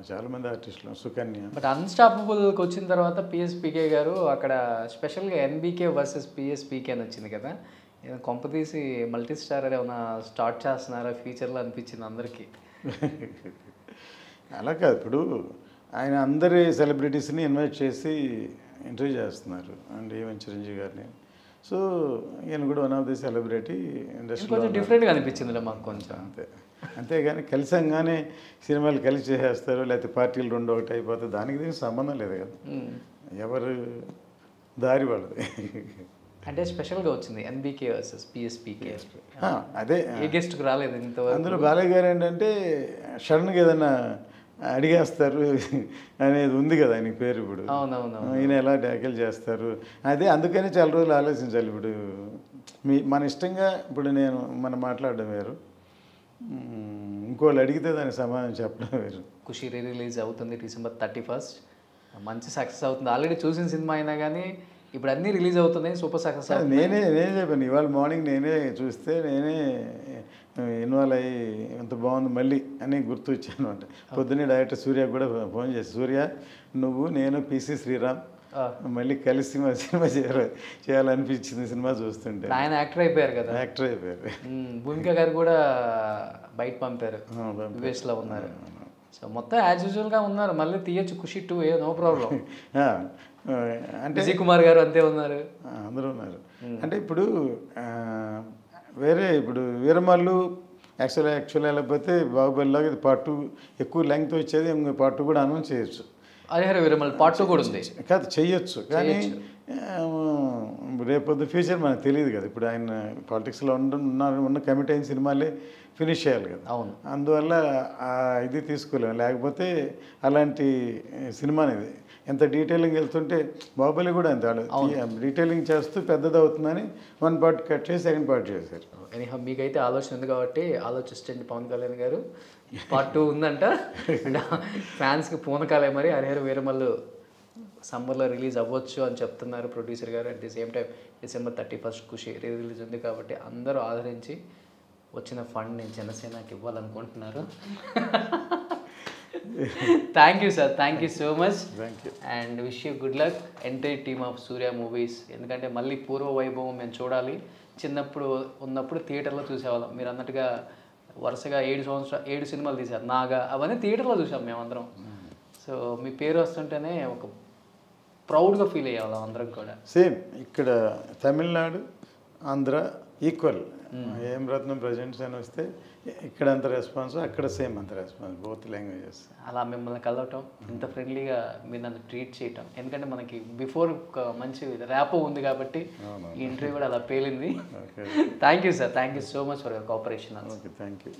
చాలామంది ఆర్టిస్టులు, సుకన్య. బట్ అన్స్టాపబుల్కి వచ్చిన తర్వాత పిఎస్పీకే గారు అక్కడ స్పెషల్గా ఎన్బీకే వర్సెస్ పిఎస్పీకే అని వచ్చింది కదా. కొంపతీసి మల్టీ స్టార్ ఏమైనా స్టార్ట్ చేస్తున్నారా ఫ్యూచర్లో అనిపించింది అందరికీ. అలా కాదు, ఇప్పుడు ఆయన అందరి సెలబ్రిటీస్ని ఇన్వైట్ చేసి ఇంటర్వ్యూ చేస్తున్నారు, అండ్ ఈవెన్ చిరంజీవి గారిని. సో ఈయన కూడా one of the celebrity industry. కొంచెం డిఫరెంట్గా అనిపించిందిలే మాకు కొంచెం. అంతేగాని కలిసంగానే సినిమాలు కలిసి చేసేస్తారు, లేకపోతే పార్టీలు రెండు ఒకటి అయిపోతాయి, దానికి దీనికి సంబంధం లేదు కదా, ఎవరు దారి వాళ్ళది. అంటే స్పెషల్గా వచ్చింది ఎన్బీకే వర్సెస్ పిఎస్పీకే. అదే ఏ గెస్ట్కి రాలేదు ఇంతవరకు. అందులో బాలయ్య గారు ఏంటంటే సడన్గా ఏదైనా అడిగేస్తారు అనేది ఉంది కదా ఆయనకి పేరు. ఇప్పుడు ఈయన ఎలా ట్యాకిల్ చేస్తారు అదే, అందుకని చాలా రోజులు ఆలోచించాలి. ఇప్పుడు మన ఇష్టంగా ఇప్పుడు మనం మాట్లాడడం వేరు, ఇంకోళ్ళు అడిగితే దానికి సమాధానం చెప్పడం వేరు. ఖుషి రిలీజ్ అవుతుంది December 31st, మంచి సక్సెస్ అవుతుంది. ఆల్రెడీ చూసిన సినిమా అయినా కానీ ఇప్పుడు అన్నీ రిలీజ్ అవుతున్నాయి, సూపర్ సక్సెస్. నేనే చెప్పాను ఇవాళ మార్నింగ్, నేనే చూస్తే నేనే ఇన్వాల్వ్ అయ్యి ఎంత బాగుంది మళ్ళీ అని గుర్తు వచ్చాను అంటే. పొద్దున్నే డైరెక్టర్ సూర్య కూడా ఫోన్ చేసి, సూర్య నువ్వు నేను పిసి శ్రీరామ్ మళ్ళీ కలిసి సినిమా చేయాలనిపించింది సినిమా చూస్తుంటే. ఆయన యాక్టర్ అయిపోయారు కదా. యాక్టర్ అయిపోయారు. భూమిక గారు కూడా బయట పంపారు, యూఎస్లో ఉన్నారు. సో మొత్తం యాజ్ యూజువల్గా ఉన్నారు. మళ్ళీ తీయచ్చు ఖుషి 2, నో ప్రాబ్లం. అంటే విజయ్ కుమార్ గారు అంతే ఉన్నారు, అందరూ ఉన్నారు. అంటే ఇప్పుడు వేరే ఇప్పుడు వీరమల్లు యాక్చువల్గా లేకపోతే బాహుబలిలాగా ఇది పార్ట్ 2 ఎక్కువ లెంగ్త్ వచ్చేది, పార్ట్ 2 కూడా అనౌన్స్ చేయొచ్చు. హరిహర వీరమల్లు పార్ట్ 2 కూడా ఉంది కాదు, చెయ్యొచ్చు. కానీ రేపొద్దు ఫ్యూచర్ మనకు తెలియదు కదా. ఇప్పుడు ఆయన పాలిటిక్స్లో ఉన్న కమిటీ అయిన సినిమాలే ఫినిష్ చేయాలి కదా. అవును, అందువల్ల ఇది తీసుకోలేము. లేకపోతే అలాంటి సినిమా అనేది ఎంత డీటెయిలింగ్ వెళ్తుంటే, బాహుబలి కూడా అంత డీటెయిలింగ్ చేస్తూ పెద్దది అవుతుందని 1 పార్ట్ కట్ చేసి 2nd పార్ట్ చేశారు. ఎనీహౌ మీకైతే ఆలోచన ఉంది కాబట్టి ఆలోచిస్తండి పవన్ కళ్యాణ్ గారు. పార్ట్ 2 ఉందంట. ఫ్యాన్స్కి పూనకాలే మరి. హరిహర వీరమల్లు సమ్మర్లో రిలీజ్ అవ్వచ్చు అని చెప్తున్నారు ప్రొడ్యూసర్ గారు. At the same time December 31st Kushi release ఉంది కాబట్టి అందరూ ఆదరించి వచ్చిన ఫండ్ నేను జనసేనకి ఇవ్వాలనుకుంటున్నారు. Thank you sir, thank you so much. And wish you good luck entire team of Surya movies. ఎందుకంటే మళ్ళీ పూర్వ వైభవం మేము చూడాలి. చిన్నప్పుడు ఉన్నప్పుడు థియేటర్లో చూసేవాళ్ళం. మీరు అన్నట్టుగా వరుసగా 7 సినిమాలు తీశారు. నాగా అవన్నీ థియేటర్లో చూసాం మేమందరం. సో మీ పేరు వస్తుంటేనే ఒక ప్రౌడ్గా ఫీల్ అయ్యేవాళ్ళం అందరం కూడా. సేమ్ ఇక్కడ తమిళనాడు ఆంధ్ర ఈక్వల్. ఏం రత్నం ప్రజెంట్స్ అని వస్తే ఇక్కడ అంత రెస్పాన్స్, అక్కడ సేమ్ అంత రెస్పాన్స్, బోత్ లాంగ్వేజెస్. అలా మిమ్మల్ని కలవటం, ఇంత ఫ్రెండ్లీగా మీరు నన్ను ట్రీట్ చేయటం, ఎందుకంటే మనకి బిఫోర్ ఒక మంచి ర్యాపో ఉంది కాబట్టి ఈ ఇంటర్వ్యూ కూడా అలా పేలింది. Thank you sir, thank you so much for your cooperation. Okay, thank you.